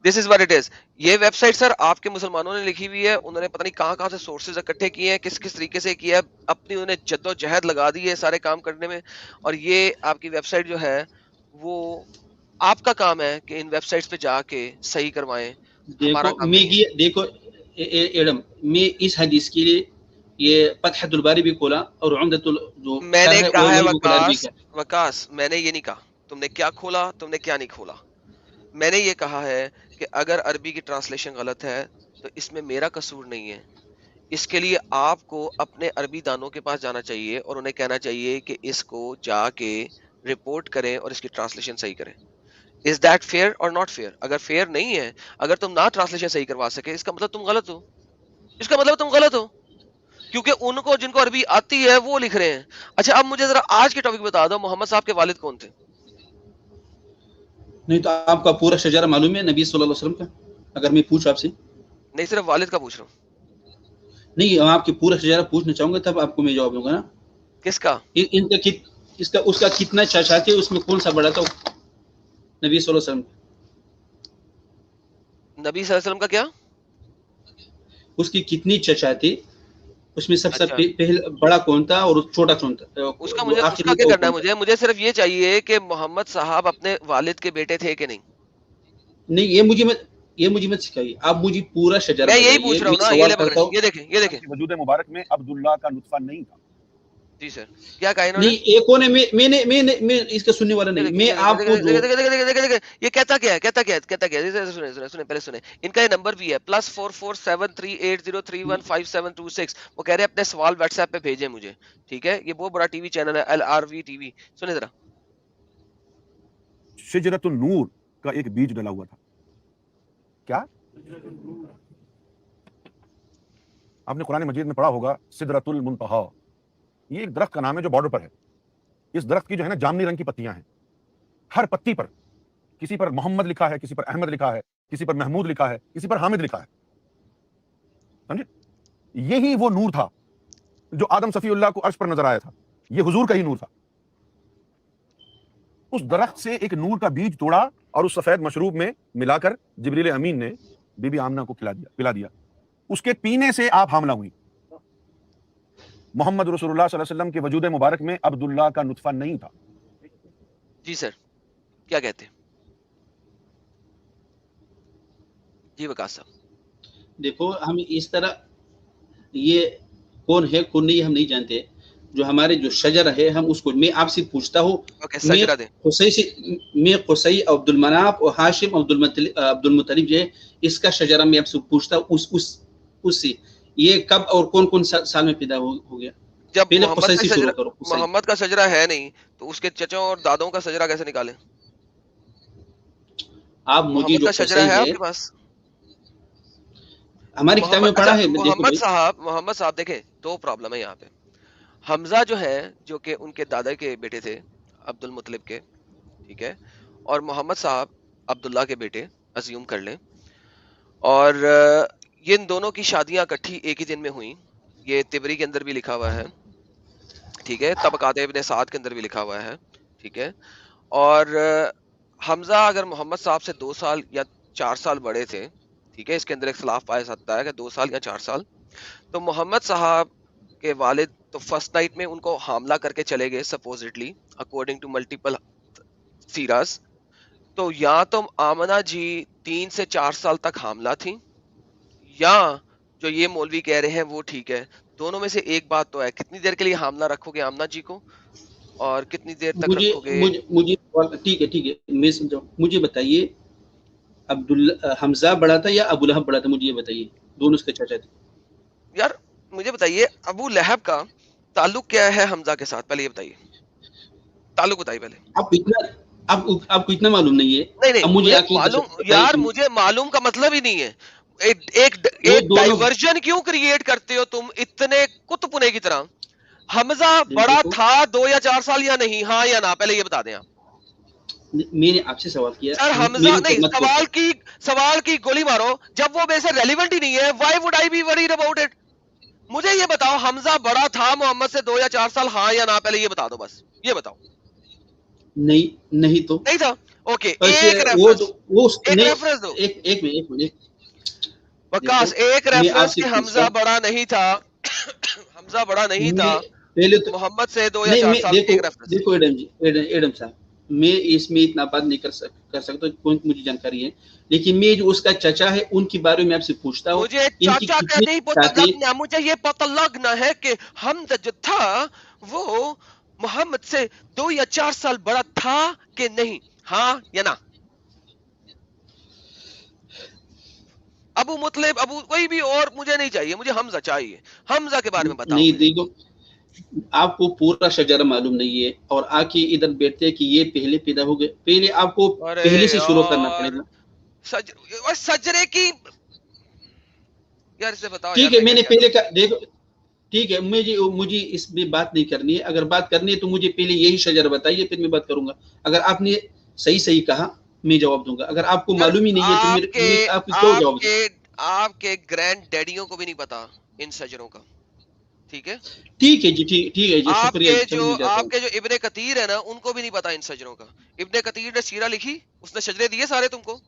دس از واٹ اٹ از. یہ ویب سائٹ سر آپ کے مسلمانوں نے لکھی ہوئی ہے, انہوں نے پتہ نہیں کہاں سے سورسز اکٹھے کیے ہیں, کس کس طریقے سے کیا ہے, اپنی انہوں نے جد و جہد لگا دی ہے سارے کام کرنے میں. اور یہ آپ کی ویب سائٹ جو ہے وہ آپ کا کام ہے کہ ان ویب سائٹس پہ جا کے صحیح کروائیں, ہمارا دیکھو کام میں نہیں ہے. دیکھو ایڈم, میں اس حدیث کے لیے یہ فتح الباری بھی کھولا اور عمدۃ جو میں نے شرح ہے کہا ہے وہ کھولا عربی کا. وکاس میں نے یہ نہیں کہا تم نے کیا کھولا, تم نے کیا نہیں کھولا. میں نے یہ کہا ہے کہ اگر عربی کی ٹرانسلیشن غلط ہے تو اس میں میرا قصور نہیں ہے. اس کے لیے آپ کو اپنے عربی دانوں کے پاس جانا چاہیے اور انہیں کہنا چاہیے کہ اس کو جا کے رپورٹ کریں اور اس کی ٹرانسلیشن صحیح کریں. از دیٹ فیئر اور ناٹ فیئر؟ اگر فیئر نہیں ہے, اگر تم نہ ٹرانسلیشن صحیح کروا سکے, اس کا مطلب تم غلط ہو. اس کا مطلب تم غلط ہو, کیونکہ ان کو جن کو عربی آتی ہے وہ لکھ رہے ہیں. اچھا اب مجھے ذرا آج کے ٹاپک بتا دو, محمد صاحب کے والد کون تھے؟ نہیں تو آپ کا پورا شجرہ معلوم ہے نبی صلی اللہ علیہ وسلم کا؟ اگر میں پوچھوں آپ سے. نہیں, صرف والد کا پوچھ رہا ہوں. نہیں, ہم آپ کی پورا شجرہ پوچھنا چاہوں گا تب آپ کو میں جواب دوں گا نا. کس کا؟ ان کا اس کا کتنا چاچا تھے, اس میں کون سا بڑا تھا نبی صلی اللہ علیہ وسلم؟ نبی صلی اللہ علیہ وسلم کا کیا؟ اس کی کتنی چچا تھی, اس میں سب سے اچھا, پہلا بڑا کون تھا اور چھوٹا کون تھا, اس کا جو مجھے اس آخر کا میں کیا وہ کرنا کون تھا؟ ہے؟ مجھے صرف یہ چاہیے کہ محمد صاحب اپنے والد کے بیٹے تھے کہ نہیں. نہیں, یہ مجھے مت سکھائیے, آپ مجھے پورا شجرہ میں یہی بتائیے. پوچھ رہا ہوں میں نا, یہ سوال لے کرتا پکڑیں, ہوں. یہ دیکھیں وجود مبارک میں عبداللہ کا نطفہ نہیں تھا. جی سر, کیا کہا انہوں نے؟ نہیں, ایک کون ہے, میں اس کا سننے والا نہیں, میں آپ کو جو یہ کہتا کیا ہے, سنیں پہلے سنیں. ان کا یہ نمبر بھی ہے +447380315726. وہ کہہ رہے ہیں اپنے سوال واٹس ایپ پہ بھیجیں مجھے, ٹھیک ہے. یہ بہت بڑا ٹی وی چینل ہے LRV TV. سنیں ذرا. شجرۃ النور کا ایک بیج ڈلا ہوا تھا. کیا آپ نے قرآن مجید میں پڑھا ہوگا سدرۃ المنتہا, یہ ایک درخت کا نام ہے جو بارڈر پر ہے. اس درخت کی جو ہے نا جامنی رنگ کی پتیاں ہیں, ہر پتی پر کسی پر محمد لکھا ہے, کسی پر احمد لکھا ہے, کسی پر محمود لکھا ہے, کسی پر حامد لکھا ہے. سمجھے, یہی وہ نور تھا جو آدم صفی اللہ کو عرش پر نظر آیا تھا. یہ حضور کا ہی نور تھا. اس درخت سے ایک نور کا بیج توڑا اور اس سفید مشروب میں ملا کر جبریل امین نے بی بی آمنہ کو پلا دیا. اس کے پینے سے آپ حاملہ ہوئی. محمد رسول اللہ صلی اللہ علیہ وسلم کے وجود مبارک میں عبداللہ کا نطفہ نہیں تھا. جی سر, کیا کہتے ہیں جی وکاس صاحب؟ دیکھو, ہم اس طرح یہ کون ہے کون نہیں ہم نہیں جانتے. جو ہمارے جو شجر ہے ہم اس کو, میں آپ سے پوچھتا ہوں, میں قصی عبد المناف اور ہاشم عبد المطلب جو ہے اس کا شجرہ میں آپ سے پوچھتا ہوں, اس سے یہ کب اور کون سال میں پیدا ہو گیا؟ جب پہلے قصی سے شروع کرو. محمد کا شجرہ ہے نہیں تو اس کے چچوں اور دادوں کا شجرہ کیسے نکالیں؟ آپ مجھے جو شجرہ ہے آپ کے پاس, ہماری کتاب میں پڑھا ہے. محمد صاحب دیکھیں, دو پرابلم ہے یہاں پہ. حمزہ جو ہے جو کہ ان کے دادا کے بیٹے تھے عبد المطلب کے, ٹھیک ہے, اور محمد صاحب عبداللہ کے بیٹے اسیوم کر لیں, اور یہ ان دونوں کی شادیاں اکٹھی ایک ہی دن میں ہوئیں. یہ تبری کے اندر بھی لکھا ہوا ہے, ٹھیک ہے, طبقات ابن سعد کے اندر بھی لکھا ہوا ہے, ٹھیک ہے. اور حمزہ اگر محمد صاحب سے 2 سال یا 4 سال بڑے تھے, ٹھیک ہے, اس کے اندر اختلاف پایا جاتا ہے کہ 2 سال یا 4 سال, تو محمد صاحب کے والد تو فرسٹ نائٹ میں ان کو حاملہ کر کے چلے گئے سپوزٹلی اکارڈنگ ٹو ملٹیپل سیراز. تو یا تو آمنہ جی 3 سے 4 سال تک حاملہ تھیں, یا جو یہ مولوی کہہ رہے ہیں وہ ٹھیک ہے. دونوں میں سے ایک بات تو ہے, کتنی دیر کے لیے حاملہ رکھو گے آمنہ جی کو اور کتنی دیر تک رکھو گے؟ مجھے ٹھیک ہے, میں سمجھاؤں. مجھے بتائیے حمزہ بڑا تھا یا ابو لہب بڑا تھا؟ مجھے یہ بتائیے, دونوں اس کے چچا تھے. یار مجھے بتائیے ابو لہب کا تعلق کیا ہے حمزہ کے ساتھ؟ پہلے یہ بتائیے, تعلق بتائیے پہلے. آپ کو اتنا معلوم نہیں ہے؟ نہیں مجھے معلوم یار, مجھے معلوم کا مطلب ہی نہیں ہے. ایک ڈائیورژن کیوں کریٹ کرتے ہو تم اتنے کت پنے کی طرح؟ حمزہ بڑا تھا 2 یا 4 سال یا نہیں, ہاں یا نہ, پہلے یہ بتا دیں آپ. میں نے آپ سے سوال کیا سر حمزہ نہیں, سوال کی گولی مارو جب وہ ویسے ریلیونٹ ہی نہیں ہے. Why would I be worried about it? مجھے یہ بتاؤ حمزہ بڑا تھا محمد سے 2 یا 4 سال, ہاں یا نہ, پہلے یہ بتا دو, بس یہ بتاؤ. نہیں تو نہیں تھا. اوکے ویسے ایک وہ ریفرنس تو وہ ایک نہیں، ریفرنس دو ایک منٹ وکاس، دیکھو ایک میں آپ ریفرنس سے کہ پوچھتا حمزہ ہوں، بڑا نہیں تھا حمزہ بڑا نہیں تھا میں پہلے تو محمد سے 2 یا نہیں 4 میں سال، دیکھو ایک ریفرنس. دیکھو ایڈم صاحب، میں اس میں اتنا بات نہیں کر سکتا کیونکہ مجھے جانکاری ہے، لیکن میں جو اس کا چچا ہے ان کے بارے میں آپ سے پوچھتا ہوں، مجھے ان کی چاچا کا کتنی نہیں پتہ اولادیں؟ لگنا، مجھے یہ پتہ لگنا ہے کہ حمزہ جو تھا وہ محمد سے 2 یا 4 سال بڑا تھا کہ نہیں، ہاں یا نہ. ابو مطلب ابو کوئی بھی اور مجھے نہیں چاہیے، مجھے حمزہ چاہیے. حمزہ کے بارے میں بتاؤ نہیں مجھے. دیکھو، آپ کو پورا شجرہ معلوم نہیں ہے اور آ کے ادھر بیٹھتے ہیں کہ یہ پہلے پیدا ہو گئے. پہلے آپ کو ارے پہلے سے شروع کرنا پڑے یار گا. سجرے کی یار، اسے بتاؤ یار ٹھیک ہے، میں میں کیا نے کہتا پہلے ہوں. دیکھو ٹھیک ہے، مجھے اس میں بات نہیں کرنی ہے. اگر بات کرنی ہے تو مجھے پہلے یہی شجرہ بتائیے، پھر میں بات کروں گا. اگر آپ نے صحیح کہا میں جواب دوں گا، اگر آپ کو یار معلوم ہی نہیں ہے تو میں آپ کو کیوں جواب دوں؟ آپ کے گرینڈ ڈیڈیوں کو بھی نہیں پتا ان سجروں کا، ٹھیک ہے. ٹھیک ہے جی، ٹھیک ہے جی، آپ شکریہ، کے سمجھ میں جاتا ہوں. جو ابن کثیر ہے نا، ان کو بھی نہیں پتا ان سجروں کا. ابن کثیر نے سیرہ لکھی، اس نے شجرے دیے سارے تم کو.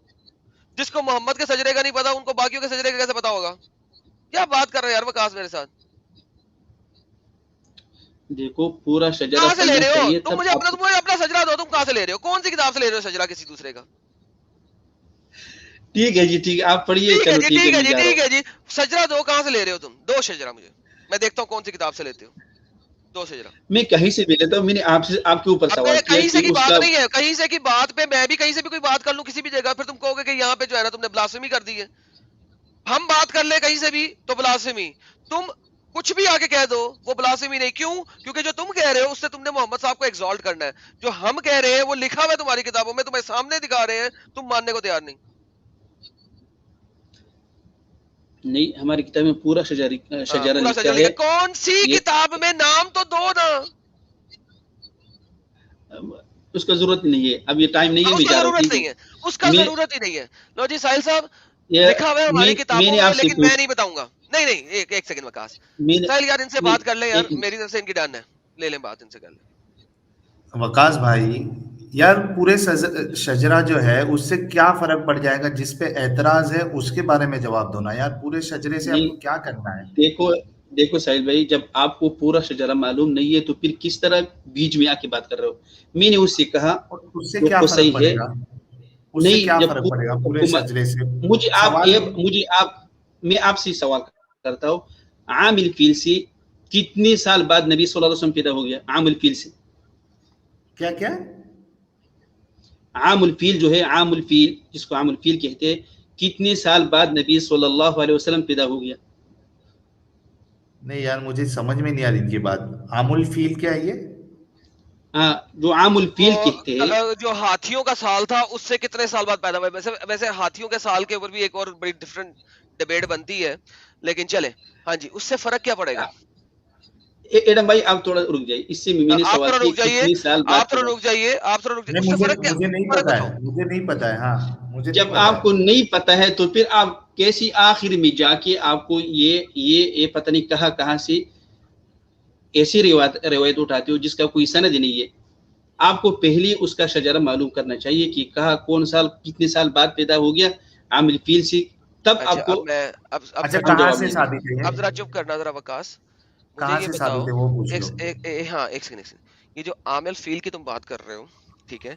جس کو محمد کے سجرے کا نہیں پتا ان کو باقیوں کے سجرے کا کیسے پتا ہوگا؟ کیا بات کر رہے ہیں یار وکاس میرے ساتھ؟ دیکھو پورا شجرہ کہاں سے لے پڑھنا رہے ہو چاہیے تم؟ تب مجھے آپ اپنا سجرہ دو. تم کہاں سے لے رہے ہو؟ کون سی کتاب سے لے رہے ہو سجرہ کسی دوسرے کا؟ ٹھیک ہے جی، ٹھیک ہے، آپ پڑھیے. ٹھیک ہے چلو جی، ٹھیک ہے، ٹھیک ہے میں جی، جا رہا ٹھیک ہوں. ہے جی. سجرہ دو، کہاں سے لے رہے ہو تم؟ دو سجرہ مجھے، میں دیکھتا ہوں کون سی کتاب سے لیتے ہو. دو سجرہ. میں کہیں سے بھی لیتا ہوں. میں نے آپ کے اوپر اب سوال کیا کہیں سے کہ کی اس بات کا نہیں ہے، کہیں سے کی بات پہ میں بھی کہیں سے بھی کوئی بات کر لوں کسی بھی جگہ، پھر تم کہو گے کہ یہاں پہ جو ہے نا تم نے بلاسفمی کر دی ہے. ہم بات کر لیں کہیں سے بھی تو بلاسفمی. تم کچھ بھی آگے کہہ دو وہ بلاسفمی نہیں. کیوں؟ کیونکہ جو تم کہہ رہے ہو اس سے تم نے محمد صاحب کو ایگزالٹ کرنا ہے. جو ہم کہہ رہے ہیں وہ لکھا ہوا ہے تمہاری کتابوں میں، تمہیں سامنے دکھا رہے ہیں، تم ماننے کو تیار نہیں. نہیں، ہماری کتاب میں پورا شجرہ پورا لکھا سجرہ ہے. لکھا. کون سی یہ کتاب میں؟ نام تو دو نا. اس کا ضرورت نہیں ہے، اب یہ ٹائم نہیں ہے، اس میں کا جا رہا ہوں. ضرورت ٹھیک ہے، نہیں ہے، اس کا میں ضرورت ہی نہیں ہے. لو جی ساحل صاحب، یہ لکھا ہوا ہے ہماری میں کتابوں نے میں، آپ سے لیکن میں نہیں بتاؤں گا. نہیں نہیں، ایک سیکنڈ وکاس. میں نے ساحل یار ان سے نہیں، بات کر لیں یار، ایک منٹ. میری طرف سے ان کی ڈن ہے. لے لیں بات ان سے کر لیں. وکاس بھائی، یار پورے شجرہ جو ہے اس سے کیا فرق پڑ جائے گا؟ جس پہ اعتراض ہے اس کے بارے میں جواب دو نا یار. پورے شجرے سے آپ نہیں، کو کیا کرنا ہے؟ دیکھو ساحل بھائی، جب آپ کو پورا شجرہ معلوم نہیں ہے تو پھر کس طرح بیچ میں آ کے بات کر رہے ہو؟ میں نے اس سے کہا اور اس سے جو کیا کو فرق صحیح ہے. پڑے گا؟ اس سے نہیں، کیا جب فرق پڑے گا پورے شجرے سے؟ سوال میں آپ سے سوال کرتا ہوں، عام الفیل سے کتنے سال بعد نبی صلی اللہ علیہ وسلم پیدا ہو گیا؟ عام الفیل سے کیا کیا؟ عام الفیل جو ہے، عام الفیل جس کو عام الفیل کہتے ہیں، کتنے سال بعد نبی صلی اللہ علیہ وسلم پیدا ہو گیا؟ نہیں یار، مجھے سمجھ میں نہیں آ رہی ان کی بات. عام الفیل کیا ہے یہ؟ ہاں، جو عام الفیل کہتے ہیں. جو ہاتھیوں کا سال تھا اس سے کتنے سال بعد پیدا ہوئے؟ ویسے ہاتھیوں کے سال کے اوپر بھی ایک اور بڑی ڈفرنٹ ڈیبیٹ بنتی ہے، لیکن چلے. ہاں جی، اس سے فرق کیا پڑے گا؟ ایڈم بھائی آپ تھوڑا رک جائیے، اس سے میں نے آپ سوال تھوڑا کیا رک جائیے، کتنے سال بعد پیدا ہو؟ آپ تھوڑا رک جائیے. نہیں، اس سے فرق کیا؟ مجھے نہیں فرق پتا بتاؤ. ہے، مجھے نہیں پتا ہے. ہاں مجھے نہیں جب پتا آپ ہے. کو نہیں پتا ہے تو پھر آپ کیسی آخر میں جا کے آپ کو یہ پتہ نہیں کہاں سے ایسی روایت اٹھاتے ہو جس کا کوئی سند نہیں ہے؟ آپ کو پہلے اس کا شجرہ معلوم کرنا چاہیے کہ کہاں کون سال کتنے سال بعد پیدا ہو گیا عام الفیل سے، تب اچھا آپ کو اب میں اب اچھا، ہم کہاں جواب سے دیں گے. ثابت ہے اب ذرا یہ؟ چپ کرنا ذرا وکاس. مجھے کہاں یہ سے بتاؤ، ثابت ہے وہ پوچھ لو. ہاں ایک سیکنڈ. یہ جو عامل فیل کی تم بات کر رہے ہو، ٹھیک ہے،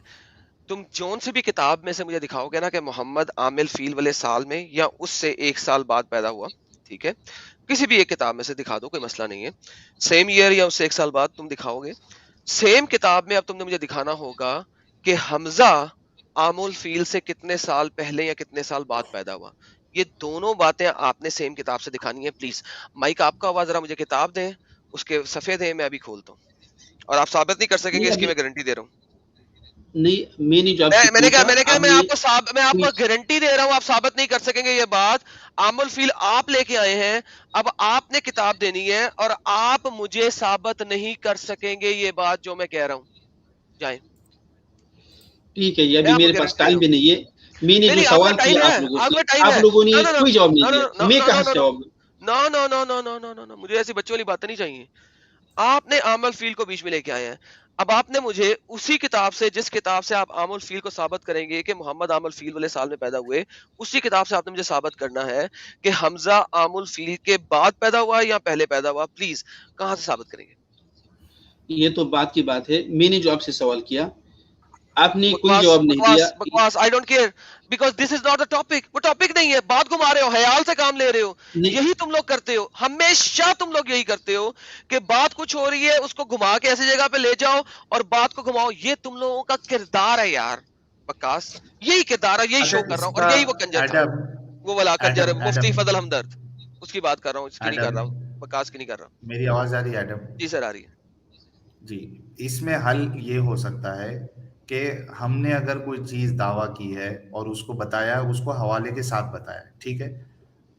تم جون سے بھی کتاب میں سے مجھے دکھاؤ گے نا کہ محمد عامل فیل والے سال میں یا اس سے ایک سال بعد پیدا ہوا، ٹھیک ہے، کسی بھی ایک کتاب میں سے دکھا دو، کوئی مسئلہ نہیں ہے. سیم ایئر یا اس سے ایک سال بعد تم دکھاؤ گے. سیم کتاب میں اب تم نے مجھے دکھانا ہوگا کہ حمزہ عام الفیل سے کتنے سال پہلے یا کتنے سال بعد پیدا ہوا. یہ دونوں باتیں آپ نے سیم کتاب سے دکھانی ہے. پلیز مائک آپ کا آواز ذرا مجھے کتاب دیں، اس کے صفحے دیں، میں ابھی کھولتا ہوں. اور آپ ثابت نہیں کر سکیں گے، نہیں، اس کی ابھی میں گارنٹی دے رہا ہوں. نہیں، میں نے جو آپ سے میں نے کہا پوچھا میں آپ کو گارنٹی دے رہا ہوں، آپ ثابت نہیں کر سکیں گے یہ بات. عام الفیل آپ لے کے آئے ہیں، اب آپ نے کتاب دینی ہے اور آپ مجھے ثابت نہیں کر سکیں گے یہ بات جو میں کہہ رہا ہوں. جائیں. ٹھیک ہے، یہ میں ابھی آپ کو میرے پاس گارنٹی دے رہا ٹائم ہوں. بھی نہیں ہے. میں نے نہیں جو نہیں، آپ کا سوال ٹائم کیا ہے، آپ لوگوں آپ سے، کا ٹائم آپ ہے. لوگوں نے نو نو کوئی جواب نو نہیں نو دیا، میں کہاں سے جواب دوں؟ نو نو نو نو نو نو نو نو نو، مجھے ایسی بچوں والی باتیں نہیں چاہیے. آپ نے عام الفیل کو بیچ میں لے کے آئے ہیں. اب آپ نے مجھے اسی کتاب سے، جس کتاب سے آپ عام الفیل کو ثابت کریں گے کہ محمد عام الفیل والے سال میں پیدا ہوئے، اسی کتاب سے آپ نے مجھے ثابت کرنا ہے کہ حمزہ عام الفیل کے بعد پیدا ہوا یا پہلے پیدا ہوا. پلیز کہاں سے ثابت کریں گے؟ یہ تو بات کی بات ہے. میں نے جو آپ سے سوال کیا آپ نے کوئی جواب نہیں دیا. بکواس. I don't care because this is not the topic. وہ ٹاپک نہیں ہے. بات گھما رہے ہو، خیال سے کام لے رہے ہو. یہی تم لوگ کرتے ہو، ہمیشہ تم لوگ یہی کرتے ہو کہ بات کچھ ہو رہی ہے اس کو گھما کے ایسی جگہ پہ لے جاؤ اور بات کو گھماؤ. یہ تم لوگوں کا کردار ہے یار بکاس، یہی کردار ہے، یہی شو کر رہا ہوں. اور یہی وہ کنجر تھا، وہ والا کنجر مفتی فضل ہمدرد، اس کی بات کر رہا ہوں، اس کی نہیں کر رہا ہوں، بکاس کی نہیں کر رہا ہوں. میری آواز آ رہی ہے ایڈم؟ جی سر آ رہی ہے. جی، اس میں حل یہ ہو سکتا ہے کہ ہم نے اگر کوئی چیز دعویٰ کی ہے اور اس کو بتایا، اس کو حوالے کے ساتھ بتایا، ٹھیک ہے.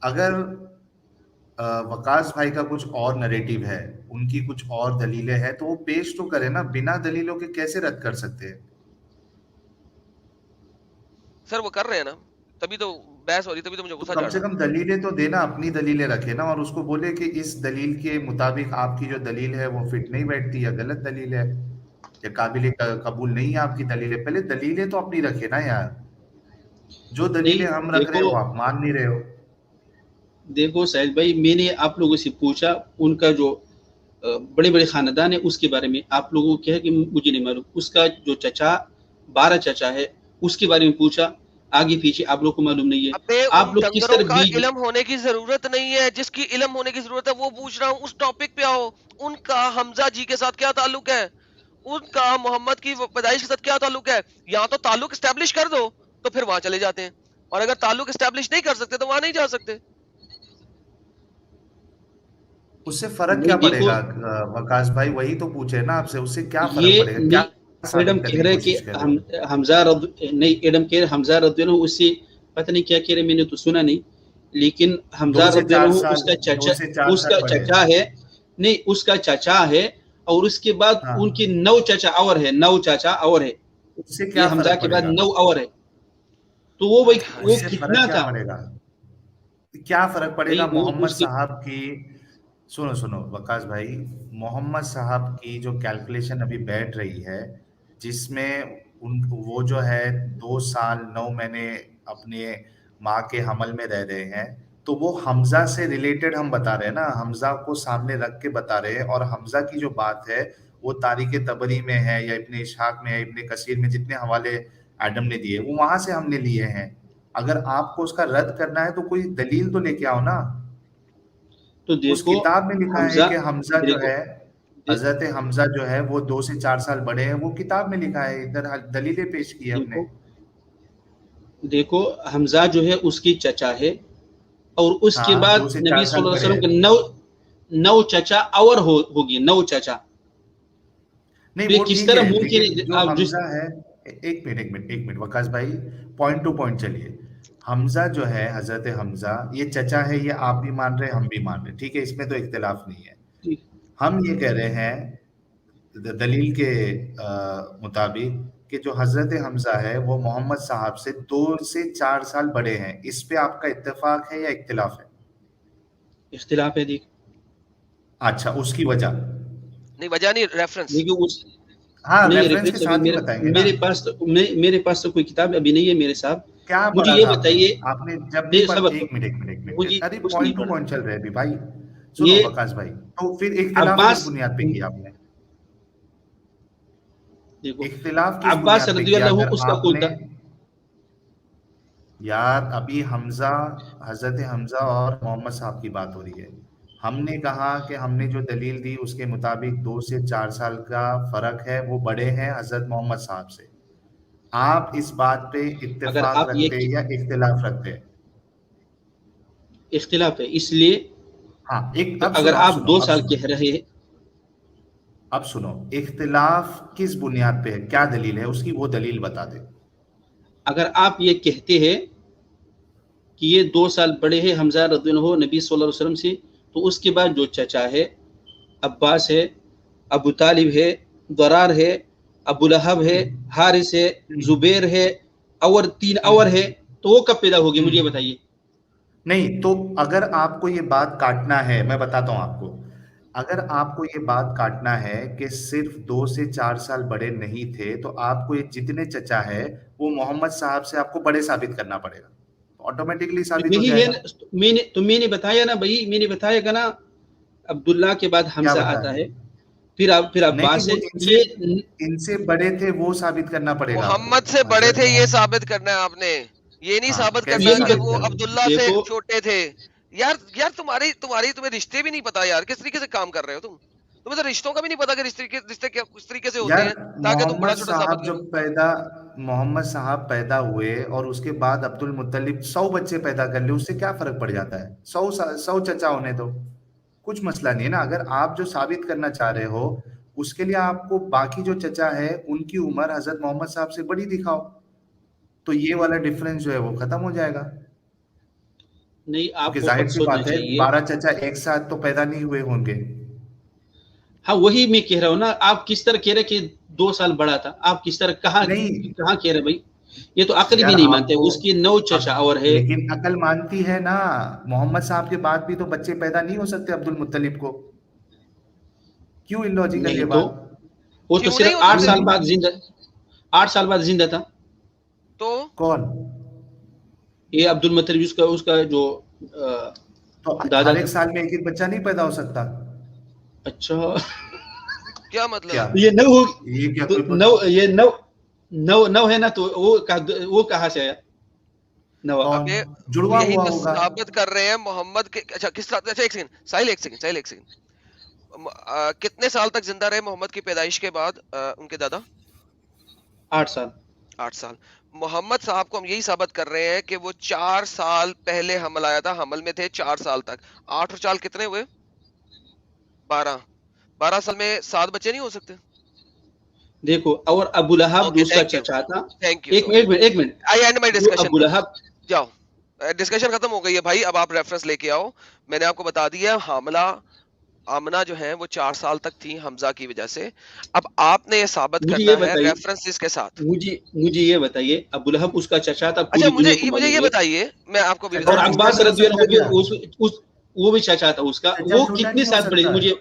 اگر وقاص بھائی کا کچھ اور نریٹیو ہے، ان کی کچھ اور دلیلیں ہیں، تو وہ پیش تو کرے نا. بنا دلیلوں کے کیسے رد کر سکتے ہیں؟ سر وہ کر رہے ہیں نا، تبھی تو بحث ہو رہی، تبھی تو مجھے غصہ کم چڑھ سے رہا. کم دلیلیں تو دینا، اپنی دلیلیں رکھے نا، اور اس کو بولے کہ اس دلیل کے مطابق آپ کی جو دلیل ہے وہ فٹ نہیں بیٹھتی، یا غلط دلیل ہے، یا قابل قبول نہیں ہے آپ کی دلیلیں. پہلے دلیلیں تو اپنی رکھے نا یار. جو دلیلیں ہم رکھ رہے ہیں وہ آپ مان نہیں رہے ہو. دیکھو ساحل بھائی، میں نے آپ لوگوں سے پوچھا ان کا جو بڑے بڑے خاندان ہے اس کے بارے میں. آپ لوگوں کو کہا کہ مجھے نہیں معلوم. اس کا جو چچا 12 چچا ہے اس کے بارے میں پوچھا، آگے پیچھے آپ لوگ کو معلوم نہیں ہے. ابے آپ لوگ کس طرح کا علم ہونے کی ضرورت نہیں ہے. جس کی علم ہونے کی ضرورت ہے وہ پوچھ رہا ہوں. اس ٹاپک پہ آؤ. ان کا حمزہ جی کے ساتھ کیا تعلق ہے؟ ان کا محمد کی پیدائش کے ساتھ کیا تعلق ہے؟ یا تو تعلق اسٹیبلش کر دو تو پھر وہاں چلے جاتے ہیں، اور اگر تعلق اسٹیبلش نہیں کر سکتے تو وہاں نہیں جا سکتے. اس سے فرق کیا پڑے گا وقاص بھائی؟ وہی تو پوچھے نا آپ سے، اس سے کیا فرق پڑے گا؟ کیا ایڈم کہہ رہے کہ حمزہ نہیں، ایڈم کہہ رہے حمزہ رضی اللہ عنہ اس سے پتہ نہیں کیا کہہ رہے، میں نے تو سنا نہیں. لیکن حمزہ رضی اللہ عنہ اس کا چچا ہے، نہیں اس کا چچا ہے، اور اس کے بعد ان کی 9 چچا اور ہے، 9 چچا اور ہے. اس سے کیا حمزہ کے بعد 9 اور ہے، تو وہ کتنا تھا؟ کیا فرق پڑے گا محمد صاحب کی؟ سنو وقاص بھائی، محمد صاحب کی جو کیلکولیشن ابھی بیٹھ رہی ہے، جس میں وہ جو ہے 2 سال 9 مہینے اپنے ماں کے حمل میں رہ رہے ہیں، تو وہ حمزہ سے ریلیٹڈ ہم بتا رہے ہیں نا، حمزہ کو سامنے رکھ کے بتا رہے ہیں. اور حمزہ کی جو بات ہے وہ تاریخ طبری میں ہے یا ابن اسحاق میں ہے، ابن کثیر میں، جتنے حوالے ایڈم نے دیے وہ وہاں سے ہم نے لیے ہیں. اگر آپ کو اس کا رد کرنا ہے تو کوئی دلیل تو لے کے آؤ نا. تو اس کتاب میں لکھا ہے کہ حمزہ جو ہے، حضرت حمزہ جو ہے وہ 2 سے 4 سال بڑے ہیں. وہ کتاب میں لکھا ہے، ادھر دلیلیں پیش کی ہم نے. دیکھو حمزہ جو ہے اس کی چچا ہے، اور اس کے بعد نبی صلی اللہ علیہ وسلم کے 9 چچا اور ہوگی، 9 چچا. نہیں وہ کس طرح ممکن جو حمزہ ہے، ایک منٹ وقاص بھائی، پوائنٹ ٹو پوائنٹ چلیے. حمزہ جو ہے، حضرت حمزہ یہ چچا ہے، یہ آپ بھی مان رہے، ہم بھی مان رہے، ٹھیک ہے، اس میں تو اختلاف نہیں ہے. ہم یہ کہہ رہے ہیں دلیل کے مطابق کہ جو حضرت حمزہ ہے وہ محمد صاحب سے 2 سے 4 سال بڑے ہیں. اس پہ آپ کا اتفاق ہے یا اختلاف ہے؟ اختلاف ہے. دیکھ اچھا، اس کی وجہ نہیں، وجہ نہیں، ریفرنس. ریفرنس کے ساتھ ہی بتائیں گے. میرے پاس تو کوئی کتاب ابھی نہیں ہے میرے صاحب. کیا مجھے یہ بتائیے، آپ نے جب بھی ایک منٹ ارے پوائنٹ ٹو پوائنٹ چل رہے ابھی بھائی. سنو وقاص بھائی، تو پھر اختلاف کس بنیاد پہ کیا آپ نے؟ اختلاف کس بنیاد پہ کیا؟ اگر آپ نے یار ابھی حمزہ، حضرت حمزہ اور محمد صاحب کی بات ہو رہی ہے. ہم نے کہا کہ ہم نے جو دلیل دی اس کے مطابق 2 سے 4 سال کا فرق ہے، وہ بڑے ہیں حضرت محمد صاحب سے. آپ اس بات پہ اتفاق رکھتے یا اختلاف رکھتے؟ اختلاف ہے. اس لیے اگر آپ 2 سال کہہ رہے ہیں، اب سنو، اختلاف کس بنیاد پہ ہے؟ کیا دلیل ہے اس کی؟ وہ دلیل بتا دے. اگر آپ یہ کہتے ہیں کہ یہ 2 سال بڑے ہیں حمزہ رضی اللہ عنہ نبی صلی اللہ علیہ وسلم سے، تو اس کے بعد جو چچا ہے، عباس ہے، ابو طالب ہے، ضرار ہے، ابو لہب ہے، حارث ہے، زبیر ہے، اور 3 اور ہے، تو وہ کب پیدا ہوگی مجھے بتائیے. نہیں تو اگر آپ کو یہ بات کاٹنا ہے، میں بتاتا ہوں آپ کو. اگر آپ کو یہ بات کاٹنا ہے کہ صرف 2 سے 4 سال بڑے نہیں تھے تو آپ کو یہ جتنے چچا ہے وہ محمد صاحب سے آپ کو بڑے ثابت کرنا پڑے گا، آٹومیٹکلی ثابت ہو وہی جائے ہے گا. میں نے بتایا نا بھائی، میں نے بتایا کہ نا عبداللہ کے بعد کیا حمزہ بتایا؟ آتا ہے، پھر عباس نہیں، ہے. وہ یہ ان سے بڑے تھے وہ ثابت کرنا پڑے گا آپ کو. محمد سے بڑے حضرت تھے یہ محمد، ثابت کرنا ہے آپ نے، یہ نہیں ہاں ثابت کیسے کرنا یہ کہ ثابت وہ کریں؟ عبداللہ سے دیکھو چھوٹے تھے. یار تمہیں رشتے بھی نہیں پتا یار، کس طریقے سے کام کر رہے ہو تمہیں تو رشتوں کا بھی نہیں پتا کہ رشتے کس طریقے سے ہوتے یار ہیں تاکہ تم بڑا چھوٹا ثابت کرو. محمد صاحب پیدا ہوئے اور اس کے بعد عبد المطلب 100 بچے پیدا کر لے، اس سے کیا فرق پڑ جاتا ہے؟ 100 چچا ہونے تو کچھ مسئلہ نہیں ہے نا. اگر آپ جو ثابت کرنا چاہ رہے ہو اس کے لیے آپ کو باقی جو چچا ہے ان کی عمر حضرت محمد صاحب سے بڑی دکھاؤ، تو یہ والا ڈفرنس جو ہے وہ ختم ہو جائے گا. نہیں، آپ کیونکہ کو ظاہر خود سی سوچنا بات ہے چاہیے. 12 چچا ایک ساتھ تو پیدا نہیں ہوئے ہوں گے. ہاں وہی میں کہہ رہا ہوں نا. آپ کس طرح کہہ رہے کہ 2 سال بڑا تھا؟ آپ کس طرح کہاں نہیں کہہ رہے بھائی؟ یہ تو عقل بھی یار، نہیں آپ مانتے. کو اس کی 9 چچا اور ہے. لیکن عقل مانتی ہے نا. محمد صاحب کے بعد بھی تو بچے پیدا نہیں ہو سکتے عبد المطلب کو. کیوں الوجیکل یہ نہیں تو بات؟ وہ تو کیوں نہیں صرف ہو 8 سکتے؟ سال بعد زندہ 8 سال بعد زندہ تھا. تو کون؟ یہ عبد المطلب اس کا جو تو دادا ہر ایک تھا. سال میں ایک ایک بچہ نہیں پیدا ہو سکتا اچھا کیا مطلب؟ کیا؟ یہ 9 یہ کیا تو کوئی 9 ہے نا، تو وہ کہاں سے آیا 9؟ کون اب یہ جڑوا یہی ہوا تو ہوگا؟ ثابت کر رہے ہیں محمد کے. اچھا کس طرح؟ اچھا ایک سیکنڈ ایک سیکنڈ. کتنے سال تک زندہ رہے محمد کی پیدائش کے بعد ان کے دادا؟ 8 سال. 8 سال. محمد صاحب کو ہم یہی ثابت کر رہے ہیں کہ وہ 4 سال پہلے حمل آیا تھا، حمل میں تھے 4 سال تک. 8 اور 4 کتنے ہوئے؟ 12 سال میں 7 بچے نہیں ہو سکتے؟ دیکھو، اور ابو لہب جو اوکے اس کا تھینک یو چچا تھا. تھینک یو ایک سو مچ. ایک منٹ. آئی اینڈ مائی جو ڈسکشن. ابو لہب جاؤ، ڈسکشن ختم ہو گئی ہے بھائی. اب آپ ریفرنس لے کے آؤ. میں نے آپ کو بتا دیا حاملہ آمنہ جو ہیں وہ 4 سال تک تھی حمزہ کی وجہ سے. اب آپ نے یہ ثابت مجھے یہ کرنا ہے بتائیے ریفرنس کے ساتھ. مجھے یہ بتائیے، ابو لہب اس کا چچا تھا، اچھا پوری دنیا کو مجھے یہ معلوم ہے. بتائیے، میں آپ کو بھی اور چچا بتاتا ہوں. چھوٹا عباس نہیں ہو رضی اللہ سکتا عنہ کیا؟ وہ بھی چچا تھا اس کا. چچا وہ چھوٹا کتنے نہیں ہو سال پڑے سکتا مجھے؟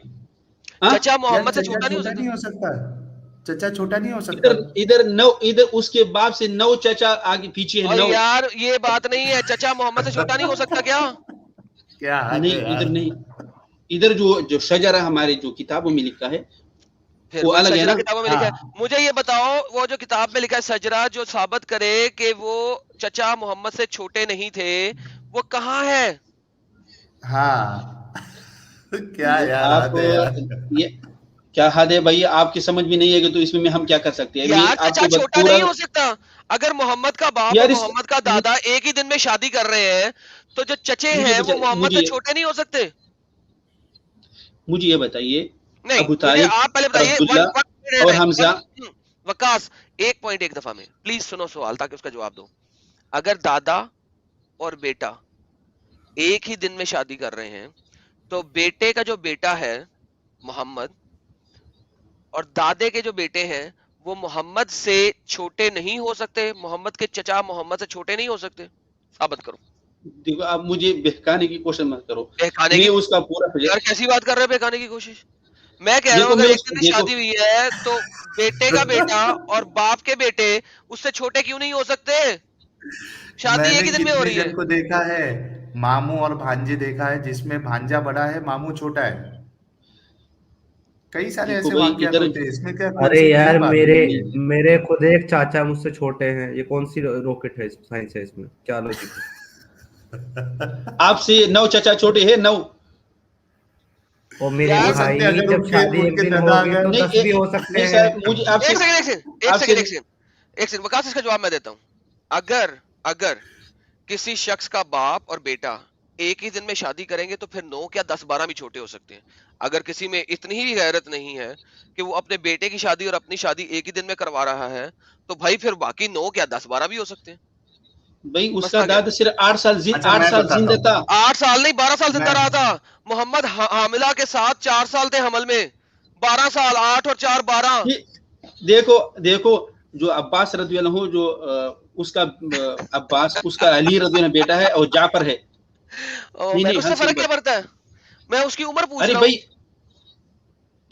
ہاں چچا یار، محمد سے چچا چھوٹا نہیں ہو چھوٹا سکتا؟ نہیں ہو سکتا. چچا چھوٹا نہیں ہو سکتا. ادھر اس کے باپ سے 9 چچا آگے پیچھے ہے. اور 9 یار یہ بات نہیں ہے، چچا محمد سے چھوٹا نہیں ہو سکتا کیا؟ کیا حد ہے نہیں، یار. ادھر نہیں. ادھر جو شجرہ ہمارے جو کتابوں میں لکھا ہے پھر وہ وہی الگ ہے سجرہ نا. کتابوں میں ہاں لکھا ہے. مجھے یہ بتاؤ، وہ جو کتاب میں لکھا ہے سجرہ جو ثابت کرے کہ وہ چچا محمد سے چھوٹے نہیں تھے، وہ کہاں ہے؟ ہاں کیا یار آپ حد ہے یار. یہ کیا حد ہے بھائی؟ آپ کی سمجھ میں نہیں ہے کہ تو اس میں ہم کیا کر سکتے ہیں. میں یار آپ چچا کو چھوٹا پورا نہیں ہو سکتا. اگر محمد کا باپ اور یار محمد کا دادا ایک ہی دن میں شادی کر رہے ہیں تو جو چچے ہیں وہ محمد سے چھوٹے نہیں ہو سکتے؟ مجھے یہ بتائیے، نہیں ابو مجھے طالب آپ پہلے اور بتائیے عبداللہ اور حمزہ. وکاس ایک پوائنٹ ایک دفعہ میں پلیز سنو سوال تاکہ اس کا جواب دو. اگر دادا اور بیٹا ایک ہی دن میں شادی کر رہے ہیں تو بیٹے کا جو بیٹا ہے محمد اور دادے کے جو بیٹے ہیں وہ محمد سے چھوٹے نہیں ہو سکتے؟ محمد کے چچا محمد سے چھوٹے نہیں ہو سکتے؟ ثابت کرو. دیکھو، آپ مجھے بہکانے کی کوشش مت کرو. بہکانے میں کی اس کا پورا یار کیسی بات کر رہے ہیں بہکانے کی کوشش؟ میں کہہ رہا ہوں دیکھو، اگر میں ایک دن میں دیکھو شادی ہوئی ہے تو بیٹے کا بیٹا اور باپ کے بیٹے اس سے چھوٹے کیوں نہیں ہو سکتے؟ شادی میں ایک نے ہی دن میں ہو کتنے رہی ہے. جن کو دیکھا ہے، ماموں اور بھانجے دیکھا ہے، جس میں بھانجا بڑا ہے ماموں چھوٹا ہے. کئی سارے دیکھو ایسے بھائی واقعات ادھر. ہوتے ہیں. اس میں کیا کوئی ارے سی یار نئی بات ہے؟ میرے خود ایک چاچا مجھ سے چھوٹے ہیں. یہ کون سی راکٹ ہے، سائنس ہے اس میں؟ کیا لوجک ہے؟ آپ سے 9 چچا چھوٹے ہیں. 9 اور میرے یار ہو بھائی سکتے ہیں اگر جب شادی ان ایک کے دن دادا ہوگی تو اگر 10 بھی ہو سکتے نہیں ہیں. صاحب، مجھے آپ سے ایک سیکنڈ وکاس اس کا جواب میں دیتا ہوں. اگر کسی شخص کا باپ اور بیٹا ایک ہی دن میں شادی کریں گے تو پھر 9 کیا 10 12 بھی چھوٹے ہو سکتے ہیں. اگر کسی میں اتنی ہی غیرت نہیں ہے کہ وہ اپنے بیٹے کی شادی اور اپنی شادی ایک ہی دن میں کروا رہا ہے تو بھائی پھر باقی 9 کیا 10 12 بھی ہو سکتے ہیں. بھائی اس کا مسئلہ کیا دادا صرف 8 سال اچھا میں بتاتا زندہ تھا. ہوں. 8 سال نہیں 12 سال زندہ میں رہا تھا. محمد حاملہ کے ساتھ 4 سال تھے حمل میں. 12 سال 8 اور 4 12. دیکھو جو عباس رضی اللہ عنہ، جو اس کا عباس اس کا علی رضی اللہ بیٹا ہے اور جعفر ہے. اس سے فرق کیا پڑتا ہے؟ میں اس کی عمر پوچھ ارے رہا بھائی ہوں.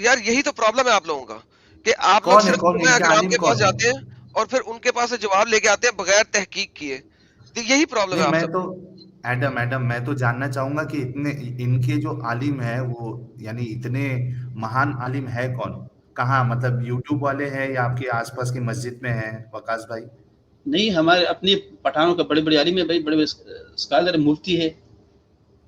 یار یہی تو پرابلم ہے آپ لوگوں کا کہ آپ لوگ کون ہے صرف کون علماء ان کے اکرام عالم کے پاس کون ہے؟ جاتے ہیں اور پھر ان کے پاس سے جواب لے کے آتے ہیں بغیر تحقیق کیے. تو یہی پرابلم ہے نہیں آپ میں سب. تو ایڈم میں تو جاننا چاہوں گا کہ اتنے ان کے جو عالم ہے وہ یعنی اتنے مہان عالم ہے کون کہاں مطلب یوٹیوب والے ہیں یا آپ کے آس پاس کی مسجد میں ہیں وقاص بھائی؟ نہیں ہمارے اپنے پٹھانوں کا بڑے بڑے عالم ہے بھائی, بڑے اسکالر مفتی ہے.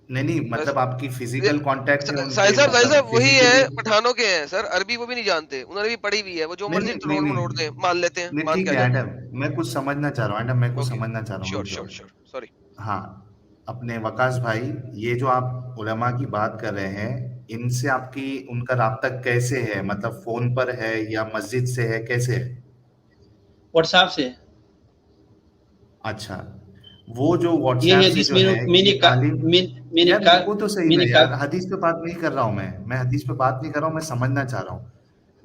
نہیں مطلب آپ کی فزیکل کانٹیکٹ ہے ان ساحل کے صاحب مطلب وہی ہے فزیکلی؟ پٹھانوں کے ہیں سر, عربی وہ بھی نہیں جانتے, انہوں نے بھی پڑھی ہوئی ہے, وہ جو مرضی ٹروڑ مروڑتے ہیں مان لیتے ہیں, نہیں مان ٹھیک کے آ ہے جاتے ہیں. ایڈم میں کچھ سمجھنا چاہ رہا ہوں ایڈم میں کچھ اوکے سمجھنا چاہ رہا ہوں شیور رک جاؤ. Sure sorry. ہاں اپنے وقاص بھائی یہ جو آپ علماء کی بات کر رہے ہیں ان سے آپ کی ان کا رابطہ کیسے ہے مطلب فون پر ہے یا مسجد سے ہے کیسے ہے؟ واٹس ایپ سے. اچھا وہ جو واٹس یہ ایپ سے حدیث جو ہے میں نے یہ عالم میں نے یار کہا وہ تو صحیح میں یار حدیث پہ بات نہیں کر رہا ہوں میں حدیث پہ بات نہیں کر رہا ہوں, میں سمجھنا چاہ رہا ہوں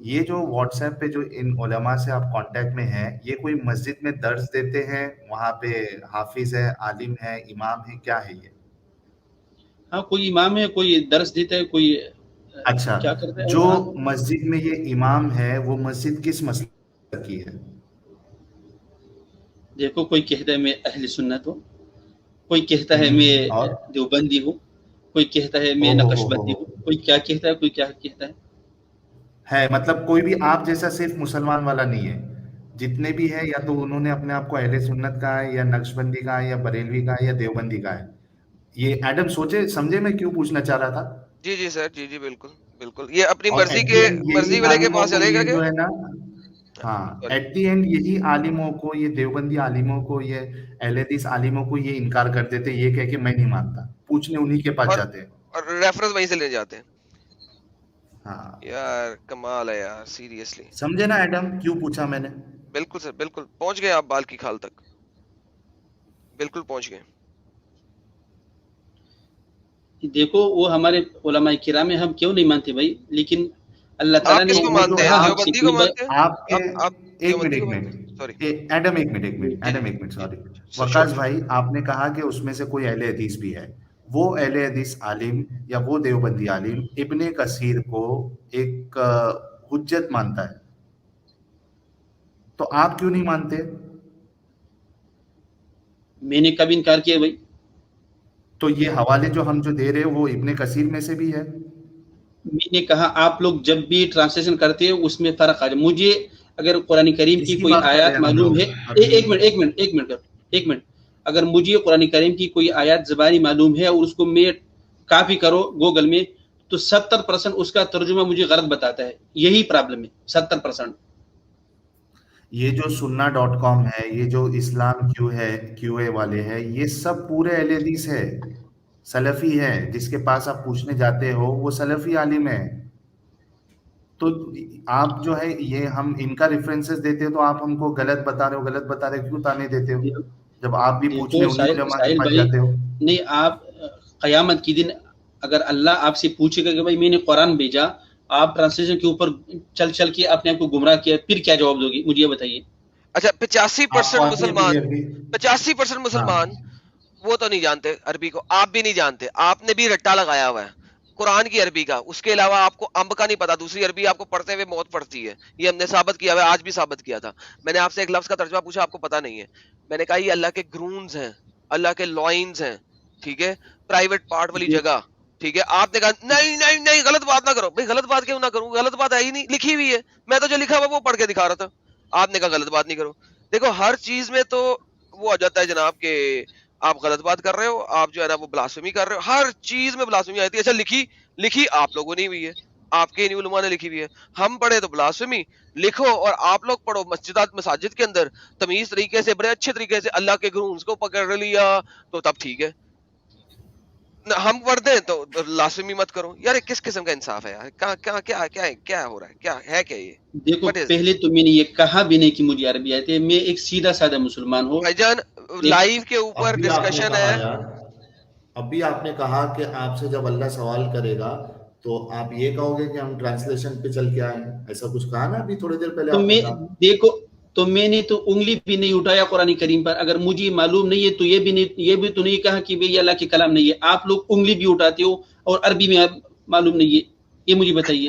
یہ جو واٹس ایپ پہ جو ان علماء سے آپ کانٹیکٹ میں ہیں یہ کوئی مسجد میں درس دیتے ہیں وہاں پہ حافظ ہے عالم ہے امام ہے کیا ہے یہ؟ ہاں کوئی امام ہے, کوئی درس دیتا ہے, کوئی اچھا کیا کرتا ہے. جو ہاں مسجد میں یہ امام ہے وہ مسجد کس مسلک کی ہے؟ دیکھو کوئی کہتا ہے میں اہل سنت ہوں, کوئی کہتا ہے میں اور دیوبندی ہوں, کوئی کہتا ہے میں او نقش ہو بندی ہوں, کوئی کیا کہتا ہے, کوئی کیا کہتا ہے. مطلب کوئی بھی آپ جیسا صرف مسلمان والا نہیں ہے, جتنے بھی ہے یا تو انہوں نے اپنے آپ کو اہل سنت کہا ہے یا نقش بندی کہا ہے یا بریلوی کہا ہے یا دیوبندی کہا ہے. یہ ایڈم سوچے سمجھے میں کیوں پوچھنا چاہ رہا تھا. جی جی سر, جی جی بالکل بالکل, یہ اپنی اور مرضی ایٹ دی کے اینڈ یہی مرضی والے کے عالموں پاس کو چلے گا یہ کہ جو ہے نا ہاں ایٹ دی اینڈ یہی عالموں کو یہ دیوبندی عالموں کو یہ اہل حدیث عالموں کو یہ انکار کر دیتے یہ کہہ کے میں نہیں مانتا, پوچھنے انہی کے پاس جاتے ہیں. اور ریفرنس وہیں سے لے جاتے ہیں. ہاں یار کمال ہے یار, سیریسلی. سمجھے نا ایڈم کیوں پوچھا میں نے؟ بالکل سر بالکل, پہنچ گئے آپ بال کی کھال تک, بالکل پہنچ گئے. دیکھو وہ ہمارے علماء کرام ہیں, ہم کیوں نہیں مانتے بھائی, لیکن اللہ تعالیٰ آپ نے کس کو وہ مانتے جو ہیں, آپ دیوبندی کو مانتے ہیں آپ کے آپ ایک دیوبندی کو مانتے منٹ ہیں, سوری ایڈم ایک منٹ سوری وقاص بھائی آپ نے کہا کہ اس میں سے کوئی اہل حدیث بھی ہے, وہ اہل حدیث عالم یا وہ دیوبندی عالم ابن کثیر کو ایک حجت مانتا ہے, تو آپ کیوں نہیں مانتے؟ میں نے کب انکار کیا بھائی؟ تو یہ حوالے جو ہم جو دے رہے ہیں وہ ابن کثیر میں سے بھی ہے. میں نے کہا آپ لوگ جب بھی ٹرانسلیشن کرتے ہیں اس میں فرق آ جائے. مجھے اگر قرآن کریم اس کی کی کوئی بات کر رہے آیات ہیں ہم معلوم لوگ ہے, ابھی. ایک منٹ, اگر مجھے قرآن کریم کی کوئی آیات زبانی معلوم ہے اور اس کو میں کاپی کرو گوگل میں, تو 70% اس کا ترجمہ مجھے غلط بتاتا ہے. یہی پرابلم ہے 70%. یہ جو sunna.com ہے, یہ جو اسلام کیو اے والے ہیں, یہ سب پورے اہل حدیث ہے, سلفی ہے, جس کے پاس آپ پوچھنے جاتے ہو وہ سلفی عالم ہے. تو آپ جو ہے یہ ہم ان کا ریفرنسز دیتے ہو تو آپ ہم کو غلط بتا رہے ہو کیوں تانے دیتے ہو جب آپ بھی پوچھنے دیکھو انہی علماء کے ساحل پاس بھائی, جاتے ہو؟ نہیں آپ قیامت کی دن اگر اللہ آپ سے پوچھے گا کہ بھائی میں نے قرآن بھیجا, آپ ٹرانسلیشن کے اوپر چل کے اپنے آپ کو گمراہ کیا, پھر کیا جواب دو گی مجھے یہ بتائیے. اچھا 85% آپ مسلمان, یہ بھی 85% مسلمان وہ تو نہیں جانتے عربی کو, آپ بھی نہیں جانتے, آپ نے بھی رٹا لگایا ہوا ہے قرآن کی عربی کا, اس کے علاوہ آپ کو امب کا نہیں پتا, دوسری عربی آپ کو پڑھتے ہوئے موت پڑتی ہے, یہ ہم نے ثابت کیا ہوا ہے, آج بھی ثابت کیا تھا. میں نے آپ سے ایک لفظ کا ترجمہ پوچھا, آپ کو پتا نہیں ہے, میں نے کہا یہ اللہ کے گرونز ہیں, اللہ کے لوائنز ہیں, ٹھیک ہے, پرائیویٹ پارٹ والی جگہ, ٹھیک ہے. آپ نے کہا نہیں نہیں نہیں غلط بات نہ کرو. بھائی غلط بات کیوں نہ کروں, غلط بات ہے ہی نہیں, لکھی ہوئی ہے, میں تو جو لکھا ہوا وہ پڑھ کے دکھا رہا تھا. آپ نے کہا غلط بات نہیں کرو. دیکھو ہر چیز میں تو وہ آ جاتا ہے جناب کہ آپ غلط بات کر رہے ہو, آپ جو ہے نا وہ بلاسفیمی کر رہے ہو, ہر چیز میں بلاسفیمی آتی ہے. اچھا لکھی آپ لوگوں نے ہوئی ہے, آپ کے انہی علماء نے لکھی ہوئی ہے, ہم پڑھے تو بلاسفیمی لکھو, اور آپ لوگ پڑھو مساجد کے اندر تمیز طریقے سے, بڑے اچھے طریقے سے اللہ کے گرونز کو پکڑ لیا تو تب ٹھیک ہے. ہم پڑھ دیں تو لازمی مت کرو. یار کس قسم کا انصاف ہے یار, کیا ہو رہا ہے, کیا ہے, کیا یہ دیکھو پہلے تو میں نے یہ کہا بھی نہیں کہ مجھے عربی آتی ہے, میں ایک سیدھا سادہ مسلمان ہوں. بھائی جان لائیو کے اوپر ڈسکشن ہے. ابھی آپ نے کہا کہ آپ سے جب اللہ سوال کرے گا تو آپ یہ کہو گے کہ ہم ٹرانسلیشن پہ چل کے آئے ہیں, ایسا کچھ کہا نا ابھی تھوڑی دیر پہلے تو آپ میں نے کہا. دیکھو تو میں نے تو انگلی بھی نہیں اٹھایا قرآن کریم پر. اگر مجھے معلوم نہیں ہے تو یہ بھی تو نہیں کہا کہ یہ اللہ کے کلام نہیں ہے. آپ لوگ انگلی بھی اٹھاتے ہو اور عربی میں معلوم نہیں ہے, یہ مجھے بتائیے.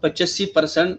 85%